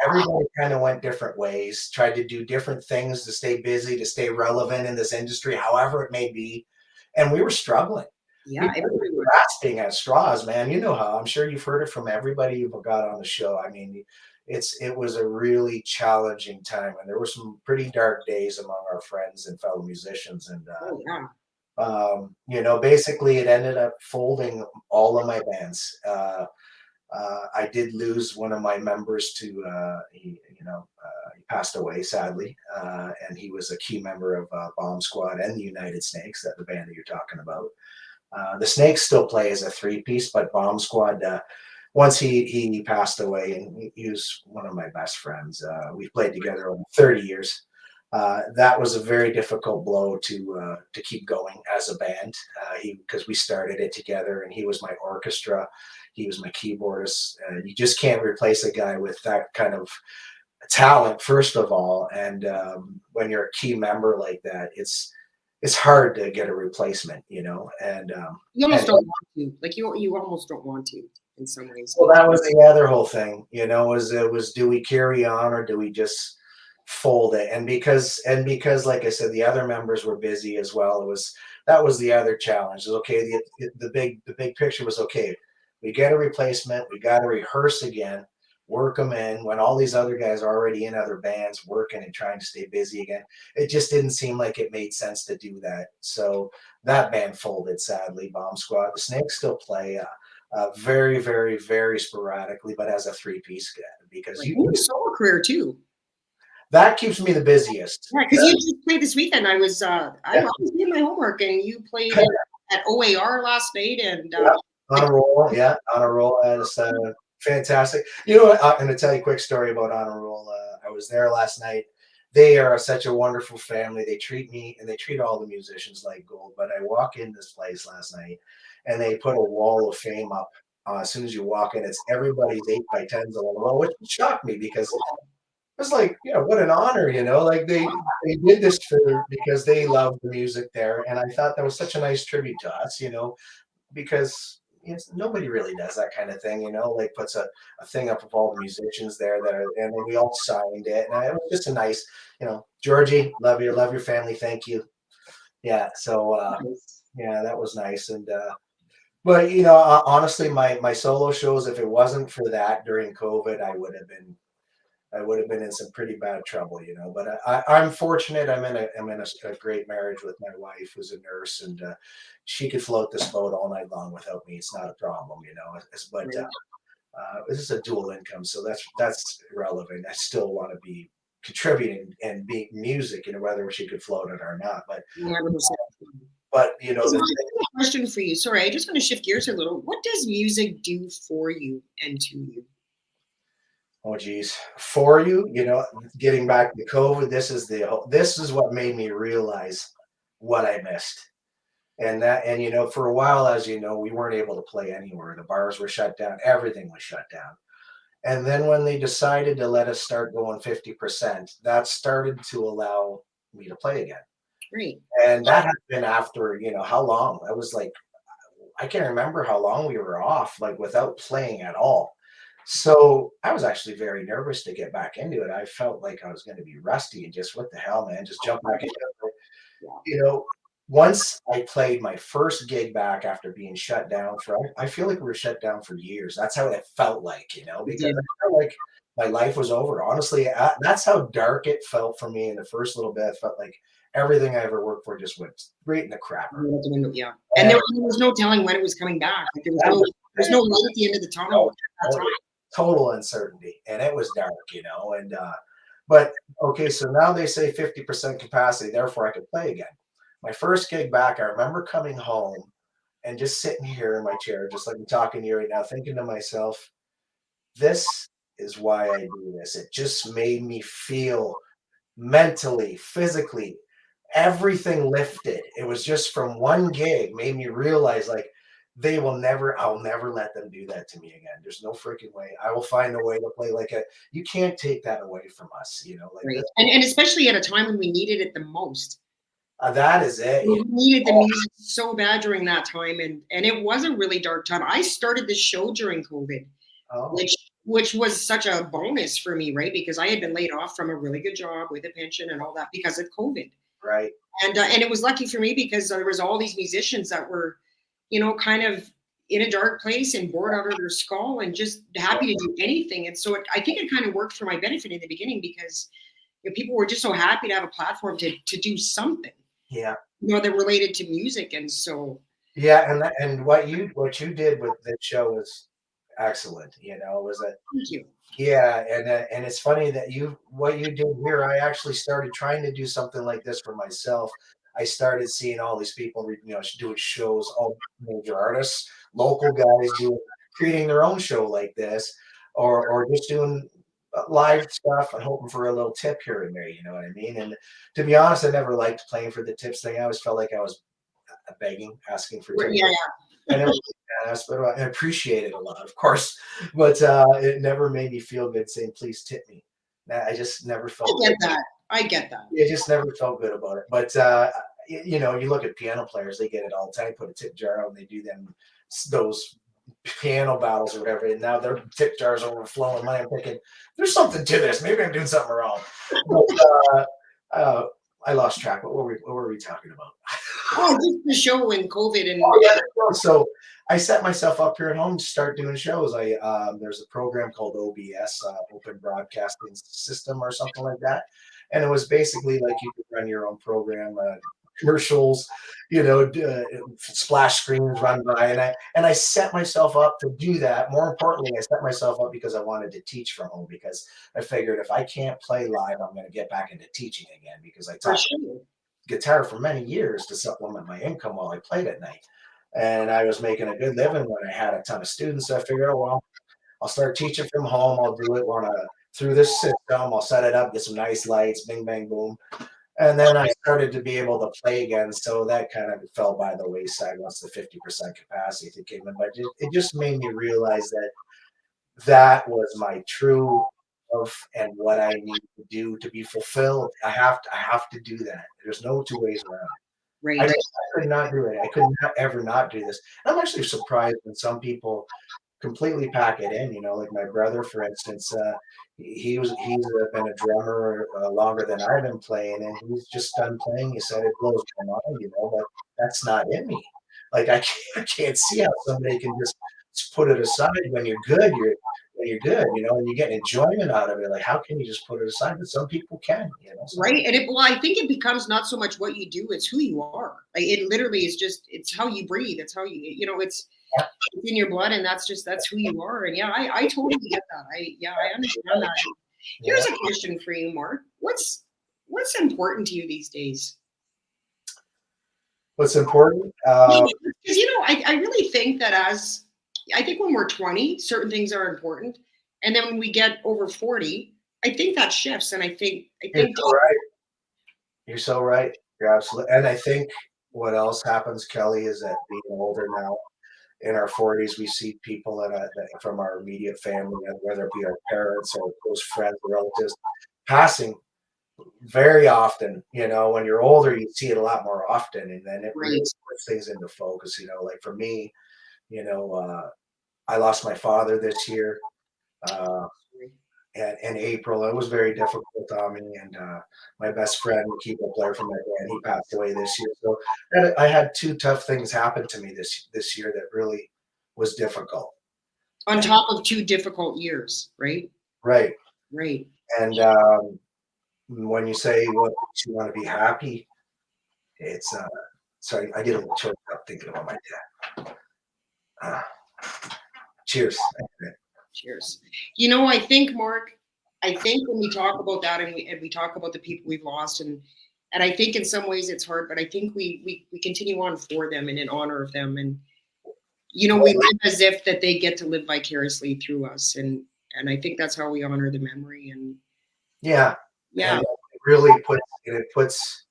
everybody kind of went different ways, tried to do different things to stay busy, to stay relevant in this industry, however it may be. And we were struggling. We Yeah, were everybody would. grasping at straws, man. You know how I'm sure you've heard it from everybody you've got on the show. I mean, it was a really challenging time, and there were some pretty dark days among our friends and fellow musicians. And Oh yeah. basically, it ended up folding all of my bands. I did lose one of my members to, he passed away sadly, and he was a key member of Bomb Squad and the United Snakes, that the band that you're talking about. The Snakes still play as a three-piece, but Bomb Squad, once he passed away, and he was one of my best friends. We've played together over 30 years. That was a very difficult blow to keep going as a band. Because we started it together, and he was my orchestra, he was my keyboardist. You just can't replace a guy with that kind of talent, first of all, and when you're a key member like that, it's hard to get a replacement, You almost and don't want to. Like you almost don't want to in some ways. well, that was the other whole thing, was do we carry on or do we just fold it? And because like I said, the other members were busy as well. That was the other challenge. Is okay, the big picture was okay. We get a replacement, we got to rehearse again, work them in when all these other guys are already in other bands working and trying to stay busy again. It just didn't seem like it made sense to do that. So that band folded, sadly, Bomb Squad. The Snakes still play, very, very, very sporadically, but as a three-piece, because Like you have a solo career too. that keeps me the busiest. Yeah, because you just played this weekend. I Yeah. was doing my homework, and you played at OAR last night, and Yeah, on a roll. Yeah, on a roll. And it's fantastic. You know what? I'm going to tell you a quick story about On a Roll. I was there last night. They are such a wonderful family. They treat me and they treat all the musicians like gold. But I walk in this place last night, and they put a wall of fame up. As soon as you walk in, it's everybody's 8x10s on the wall, which shocked me because it's like, what an honor, like they did this because they love the music there. And I thought that was such a nice tribute to us, because nobody really does that kind of thing, like puts a thing up of all the musicians there and then we all signed it. And it was just a nice, Georgie, love your family. Thank you. Yeah. So, yeah, that was nice. And, but honestly, my solo shows, if it wasn't for that during COVID, I would have been in some pretty bad trouble, But I'm fortunate. I'm in a great marriage with my wife, who's a nurse, and she could float this boat all night long without me. It's not a problem, But this is a dual income, so that's irrelevant. I still want to be contributing and be music, whether she could float it or not. But 100%. the Question for you. Sorry, I just want to shift gears a little. What does music do for you and to you? Oh geez, for you, getting back to COVID, this is what made me realize what I missed. And for a while, as you know, we weren't able to play anywhere. The bars were shut down, everything was shut down. And then when they decided to let us start going 50%, that started to allow me to play again. Great. And that had been after, how long? I was like, I can't remember how long we were off, like without playing at all. So I was actually very nervous to get back into it. I felt like I was going to be rusty and just what the hell, man, just jump back into it. You know, Once I played my first gig back after being shut down I feel like we were shut down for years. That's how it felt like, because I felt like my life was over. Honestly, that's how dark it felt for me in the first little bit. It felt like everything I ever worked for just went right in the crapper. Yeah. And there was no telling when it was coming back. Like there's no light at the end of the tunnel at that time. Total uncertainty, and it was dark, and but okay, so now they say 50% capacity, therefore I could play again. My first gig back, I remember coming home and just sitting here in my chair, just like I'm talking to you right now, thinking to myself, this is why I do this. It just made me feel mentally, physically, everything lifted. It was just from one gig made me realize, like, I'll never let them do that to me again. There's no freaking way. I will find a way to play like a, you can't take that away from us, like Right. this. And especially at a time when we needed it the most. That is it. We needed the music so bad during that time, and it was a really dark time. I started the show during COVID, Oh, which was such a bonus for me, right? Because I had been laid off from a really good job with a pension and all that because of COVID. right. And it was lucky for me because there was all these musicians that were, kind of in a dark place and bored out of their skull and just happy to do anything. And so I think it kind of worked for my benefit in the beginning because people were just so happy to have a platform to do something, Yeah. that related to music. And so Yeah, and what you did with the show is excellent. You know, it was a Thank you. yeah, and it's funny that what you did here. I actually started trying to do something like this for myself. I started seeing all these people, doing shows, all major artists, local guys doing creating their own show like this, or just doing live stuff and hoping for a little tip here and there. You know what I mean? And to be honest, I never liked playing for the tips thing. I always felt like I was begging, asking for tips. Yeah, I never asked, but I appreciate it a lot, of course. But it never made me feel good saying, "Please tip me." I just never I felt get good. that. I get that. It just never felt good about it. But you know, you look at piano players; they get it all the time. Put a tip jar out, and they do those piano battles or whatever. And now their tip jars overflowing. I'm thinking, there's something to this. Maybe I'm doing something wrong. But uh, I lost track. What were we talking about? Oh, just the show in COVID and Oh, yeah. So I set myself up here at home to start doing shows. There's a program called OBS, Open Broadcasting System, or something like that, and it was basically like you could run your own program, commercials, splash screens run by, and I set myself up to do that. More importantly, I set myself up because I wanted to teach from home because I figured if I can't play live, I'm going to get back into teaching again because I for taught sure. guitar for many years to supplement my income while I played at night. And I was making a good living when I had a ton of students. So I figured, oh, well, I'll start teaching from home. I'll do it through this system. I'll set it up, get some nice lights, bing, bang, boom. And then I started to be able to play again. So that kind of fell by the wayside once the 50% capacity came in. But it just made me realize that that was my true love and what I need to do to be fulfilled. I have to do that. There's no two ways around. I Right. could not do it. I could not ever not do this. I'm actually surprised when some people completely pack it in. You know, like my brother, for instance. He's been a drummer longer than I've been playing, and he's just done playing. He said it blows my mind, but that's not in me. Like I can't see how somebody can just put it aside when you're good. When you're good, and you get enjoyment out of it. Like how can you just put it aside? But some people can, Right. And well, I think it becomes not so much what you do, it's who you are. Like it literally is just it's how you breathe. It's how it's in your blood and that's who you are. And yeah, I totally get that. I understand that. Yeah. Here's a question for you, Mark. What's important to you these days? What's important? Because I really think that I think when we're 20, certain things are important. And then when we get over 40, I think that shifts. And I think You're so right. You're so right. You're absolutely. And I think what else happens, Kelly, is that being older now, in our 40s, we see people from our immediate family, whether it be our parents or close friends or relatives, passing very often. When you're older, you see it a lot more often, and then it really right. puts things into focus. Like for me, you know, I lost my father this year. Uh, in April. It was very difficult on me, and my best friend, the keyboard player from my band, he passed away this year. So I had two tough things happen to me this year that really was difficult. On top of 2 difficult years, right? Right. Right. And when you say what you want to be happy, it's sorry, I get a little choked up thinking about my dad. Cheers. Cheers. I think, Mark, when we talk about that and we talk about the people we've lost and I think in some ways it's hard, but I think we continue on for them and in honor of them. And we live as if that they get to live vicariously through us. And I think that's how we honor the memory. And yeah. Yeah. And it really puts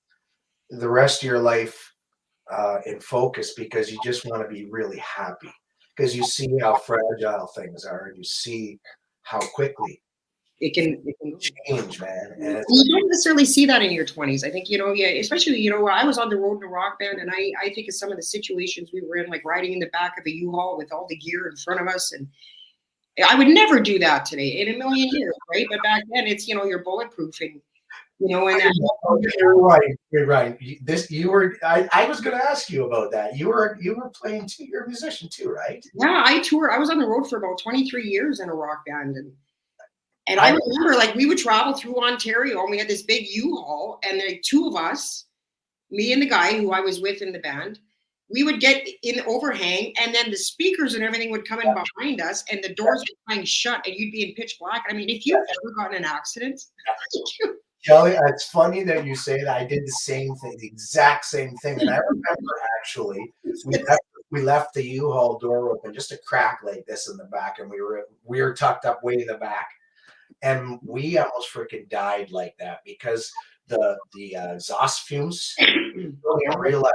the rest of your life in focus because you just want to be really happy because you see how fragile things are and you see how quickly it can change, man. And you don't necessarily see that in your 20s. I think, especially, I was on the road in a rock band and I think of some of the situations we were in, like riding in the back of a U-Haul with all the gear in front of us. And I would never do that today in a million years, right? But back then it's, you're bulletproofing. You're right. You're right. I was going to ask you about that. You were playing too. You're a musician too, right? Yeah, I toured. I was on the road for about 23 years in a rock band, and I remember like we would travel through Ontario, and we had this big U-Haul, and the two of us, me and the guy who I was with in the band, we would get in the overhang, and then the speakers and everything would come in behind us, and the doors would bang shut, and you'd be in pitch black. I mean, if you've ever gotten an accident, Kelly, it's funny that you say that. I did the same thing, the exact same thing. And I remember actually we left the U-Haul door open, just a crack like this in the back, and we were tucked up way in the back, and we almost freaking died like that because the exhaust fumes, we didn't realize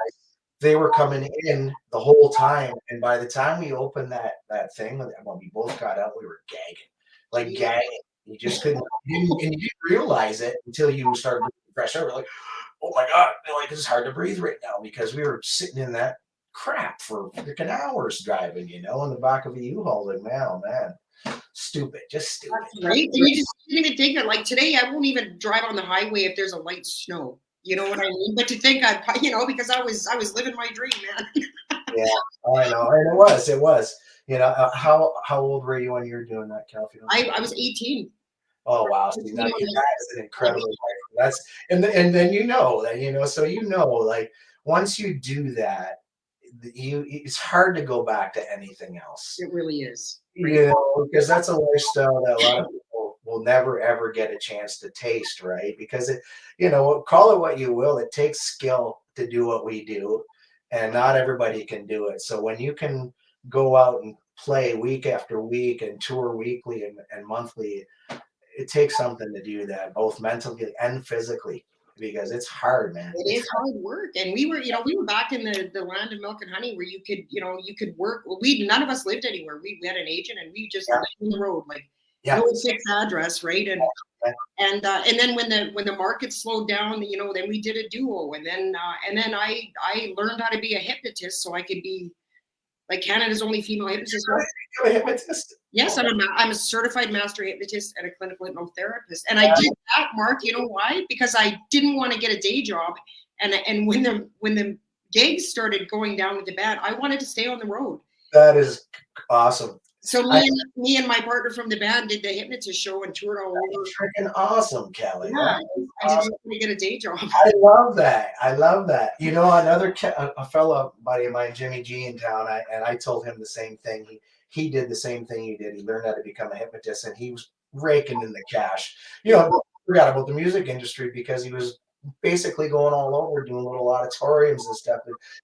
they were coming in the whole time. And by the time we opened that thing, when we both got out, we were gagging, like gagging. You just couldn't, and you didn't realize it until you started breathing fresh air. We're like, oh my God, like this is hard to breathe right now because we were sitting in that crap for freaking hours driving, in the back of a U-Haul. Like, man, oh man, stupid, just stupid. That's right. And you just didn't even think it. Like today, I won't even drive on the highway if there's a light snow. You know what I mean? But to think because I was living my dream, man. Yeah, I know, and it was. How old were you when you were doing that, Calvin? I was 18. Oh wow! See, that is an incredible life. That's and then that so like once you do that, it's hard to go back to anything else. It really is. Because that's a lifestyle that a lot of people will never ever get a chance to taste, right? Because call it what you will, it takes skill to do what we do, and not everybody can do it. So when you can go out and play week after week and tour weekly and monthly, it takes something to do that, both mentally and physically, because it's hard, man. It is hard work. And we were back in the land of milk and honey where you could work. Well, none of us lived anywhere. We had an agent and we just lived on the road, like no fixed address, right? And then when the market slowed down, then we did a duo, and then I learned how to be a hypnotist so I could be like Canada's only female hypnotist. You're a hypnotist? Yes, I'm a certified master hypnotist and a clinical hypnotherapist. And I did that, Mark. You know why? Because I didn't want to get a day job. And when the gigs started going down with the band, I wanted to stay on the road. That is awesome. So me and my partner from the band did the hypnotist show and toured all over. Freaking awesome, Kelly. Yeah, I didn't want to get a day job. I love that. Another a fellow buddy of mine, Jimmy G, in town, I told him the same thing. He did the same thing you did. He learned how to become a hypnotist, and he was raking in the cash. Forgot about the music industry because he was basically going all over doing little auditoriums and stuff,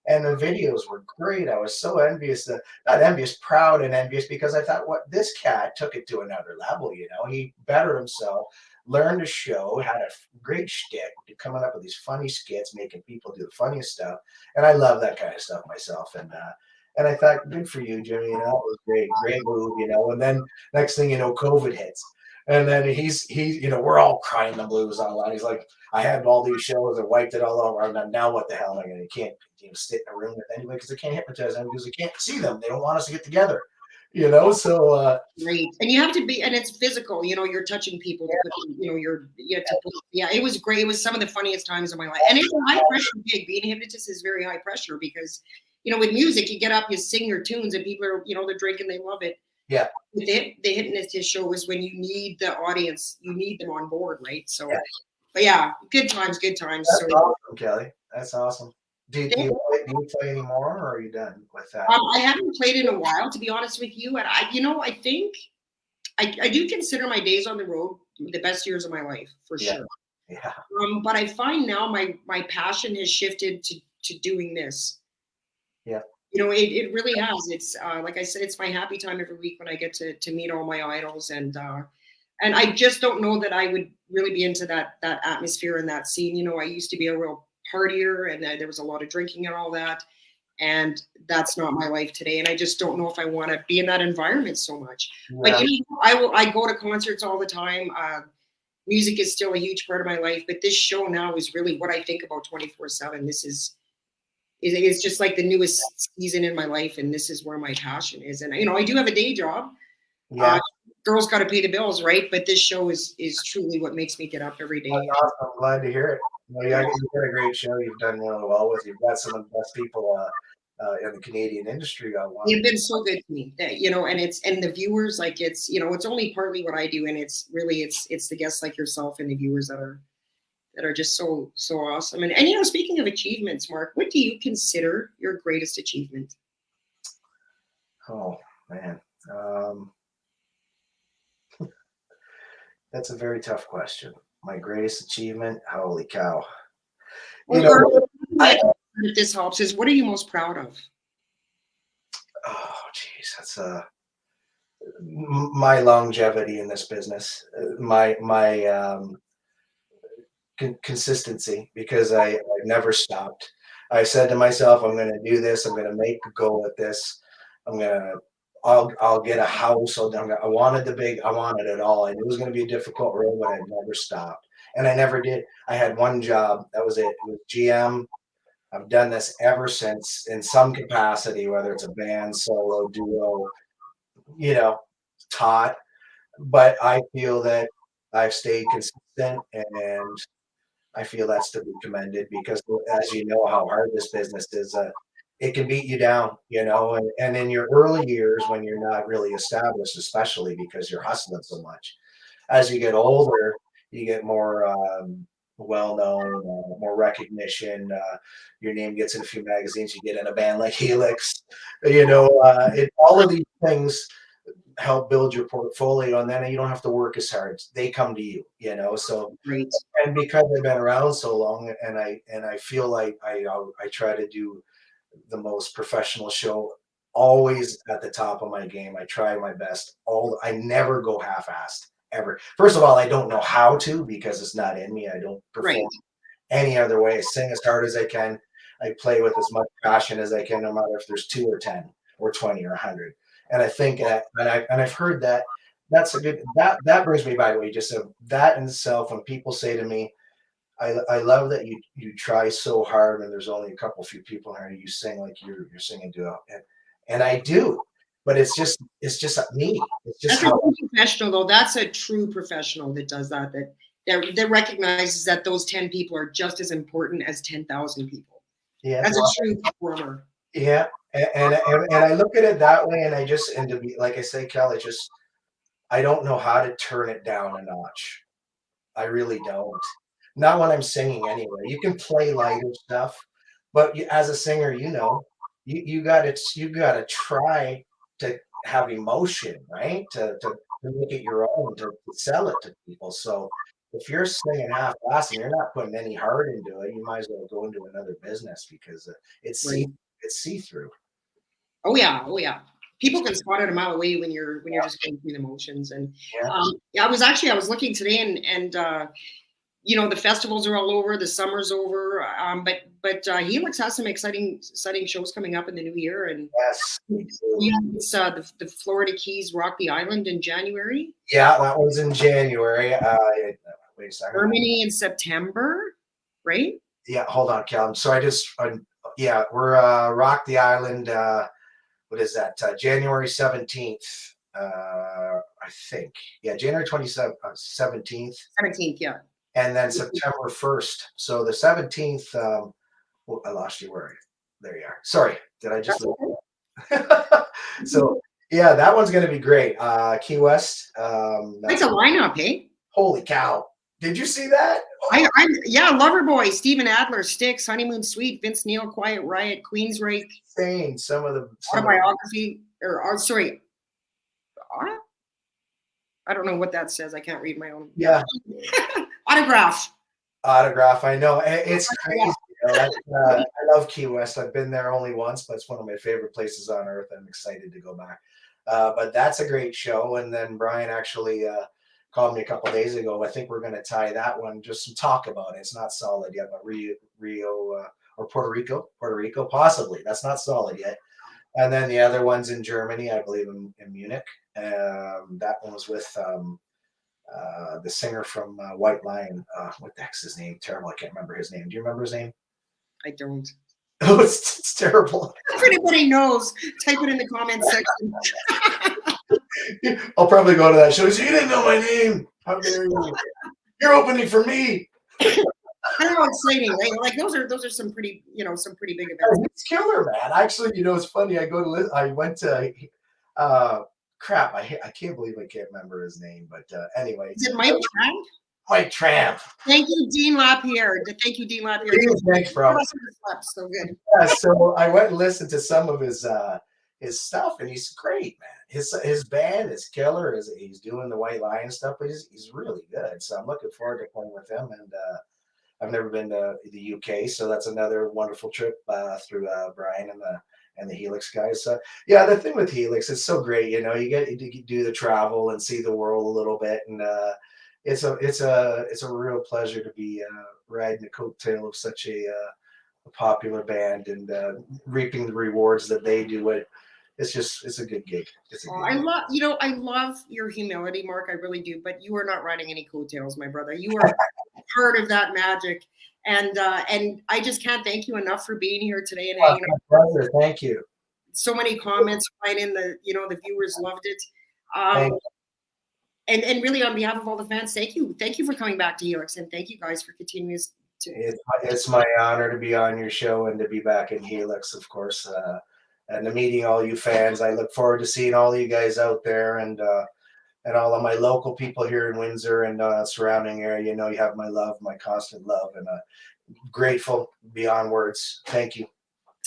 and the videos were great. I was so envious, not envious, proud and envious, because I thought, what, this cat took it to another level. He bettered himself, learned to show, had a great shtick, coming up with these funny skits, making people do the funniest stuff, and I love that kind of stuff myself. And I thought, good for you, Jimmy. It was great move. And then next thing you know, COVID hits. And then he's we're all crying the blues on a lot. He's like, I had all these shows and wiped it all over. And now what the hell am I going to? You can't sit in a room with anybody because they can't hypnotize them because they can't see them. They don't want us to get together. So great. And you have to be, and it's physical. You're touching people. It was great. It was some of the funniest times of my life. And it's a high pressure gig. Being a hypnotist is very high pressure because with music, you get up, you sing your tunes, and people are, they're drinking, they love it. Yeah. The hypnotist show is when you need the audience, you need them on board, right? So, but yeah, good times. That's awesome, Kelly. That's awesome. Do you play anymore, or are you done with that? I haven't played in a while, to be honest with you. And I think I do consider my days on the road the best years of my life, for sure. Yeah. But I find now my passion has shifted to doing this. Yeah. It really has. It's like I said, it's my happy time every week when I get to meet all my idols, and I just don't know that I would really be into that atmosphere and that scene. I used to be a real partier, and there was a lot of drinking and all that, and that's not my life today. And I just don't know if I want to be in that environment so much. Yeah. But I go to concerts all the time. Music is still a huge part of my life, but this show now is really what I think about 24/7. It's just like the newest season in my life, and this is where my passion is. And I do have a day job. Yeah. Girls got to pay the bills, right? But this show is truly what makes me get up every day. That's awesome. I'm glad to hear it. You've got a great show. You've done really well with. You've got some of the best people in the Canadian industry. You've been so good to me, and the viewers, like it's only partly what I do, and it's really it's the guests like yourself and the viewers that that are just so awesome. And you know, speaking of achievements, Mark, what do you consider your greatest achievement? Oh man, um, that's a very tough question. My greatest achievement? Holy cow! You know, Or I if this helps, is what are you most proud of? oh geez, that's my longevity in this business, my consistency because I've never stopped. I said to myself, I'm going to do this. I'm going to make a go at this. I'm going to. I'll get a house. I wanted I wanted it all. I knew it was going to be a difficult road, but I never stopped, and I never did. I had one job. That was it. It was GM. I've done this ever since in some capacity, whether it's a band, solo, duo, you know, taught. But I feel that I've stayed consistent and I feel that's to be commended because, as you know, how hard this business is. It can beat you down, and in your early years when you're not really established, especially because you're hustling so much. As you get older, you get more well known, more recognition. Your name gets in a few magazines. You get in a band like HELIX. All of these things help build your portfolio, and then you don't have to work as hard. They come to you, So Great. and because I've been around so long, and I feel like I try to do the most professional show, always at the top of my game. I try my best. I never go half-assed ever. First of all, I don't know how to because it's not in me. I don't Right. perform any other way. I sing as hard as I can. I play with as much passion as I can, no matter if there's 2 or 10 or 20 or 100. And I think that, and I've heard that that's a good that brings me by what you just said. That in itself, when people say to me, I love that you try so hard and there's only a couple few people here. You sing like you're singing duo, and I do, but it's just me. It's just That's a how true professional, though. That's a true professional that does that. That recognizes that those 10 people are just as important as 10,000 people. yeah That's a true performer. yeah and I look at it that way, and to be like I say, Cal, I don't know how to turn it down a notch. I really don't. Not when I'm singing anyway. You can play lighter stuff, but as a singer, you gotta try to have emotion, right? To make it your own, to sell it to people. So if you're singing half-assed and you're not putting any heart into it, you might as well go into another business because it's Right. see it's see-through. Oh yeah, oh yeah. People can spot it a mile away when you're just going through the motions. And Yeah. yeah, I was looking today, and you know, the festivals are all over, the summer's over. But Helix has some exciting shows coming up in the new year, and Yes. yeah, it's the Florida Keys Rock the Island in January, Yeah, that was in January. Wait a second. Germany in September, right? Yeah, hold on, Cal. So yeah, we're Rock the Island. What is that? January 17th. I think. Yeah, January 27th, 17th, 17th, yeah. and then September 1st. So the 17th. Oh, I lost you. Where? There you are. Sorry, did I just? That's okay. So yeah, that one's gonna be great. Key West. It's a lineup, hey? Holy cow! Did you see that? Yeah, Loverboy, Steven Adler, Styx, Honeymoon Suite, Vince Neil, Quiet Riot, Queensryche, Insane. Autobiography, or sorry, I don't know what that says. I can't read my own. Yeah. Autograph. Autograph. I know it's crazy. I love Key West. I've been there only once, but it's one of my favorite places on earth. I'm excited to go back. But that's a great show. And then Brian actually called me a couple days ago. I think we're going to tie that one. Just some talk about it. It's not solid yet, but Rio or Puerto Rico, possibly. That's not solid yet. And then the other one's in Germany, I believe, in Munich. That one was with the singer from White Lion. What the heck's his name? Terrible. I can't remember his name. Do you remember his name? I don't. Oh, it's terrible. If anybody knows, type it in the comments section. I'll probably go to that show. You didn't know my name. How dare you? You're opening for me. I don't know, exciting, right? Like those are some pretty big events. It's killer, man. Actually, it's funny. I went to crap. I can't believe I can't remember his name. But anyway, Is it Mike Trang? Mike Tramp. Thank you, Dean Lapierre. Thank you, Dean Lapierre. Thanks, bro. So good. Yeah, so I went and listened to some of his stuff, and he's great, man. His band is killer. He's doing the White Lion stuff, but he's really good. So I'm looking forward to playing with him. And I've never been to the UK, so that's another wonderful trip through Brian and the Helix guys. So yeah, the thing with Helix, it's so great. You know, you get to do the travel and see the world a little bit, and it's a real pleasure to be riding the coattail of such a popular band and reaping the rewards that they do. It's a good gig. It's a good gig. I love your humility, Mark. I really do. But you are not riding any coattails, my brother. You are part of that magic, and I just can't thank you enough for being here today and hanging out. My pleasure. Thank you. So many comments right in the the viewers loved it. And really on behalf of all the fans, thank you for coming back to Helix, and thank you guys for continuing to. It's my honor to be on your show and to be back in Helix, of course, and to meeting all you fans. I look forward to seeing all you guys out there, and all of my local people here in Windsor and surrounding area. You know, you have my love, my constant love, and grateful beyond words. Thank you.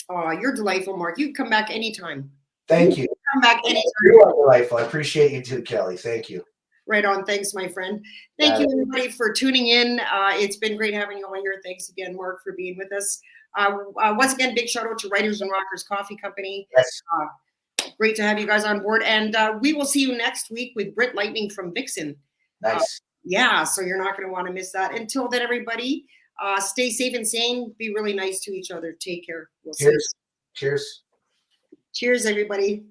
Oh, you're delightful, Mark. You can come back anytime. Thank you. Come back anytime. You are delightful. I appreciate you too, Kelly. Thank you. Right on. Thanks, my friend. Thank you, everybody, for tuning in. It's been great having you all here. Thanks again, Mark, for being with us. Once again, big shout out to Writers and Rockers Coffee Company. Yes. Great to have you guys on board. And we will see you next week with Britt Lightning from Vixen. Nice. Yeah, so you're not going to want to miss that. Until then, everybody, stay safe and sane. Be really nice to each other. Take care. We'll see you. Cheers. Cheers, everybody.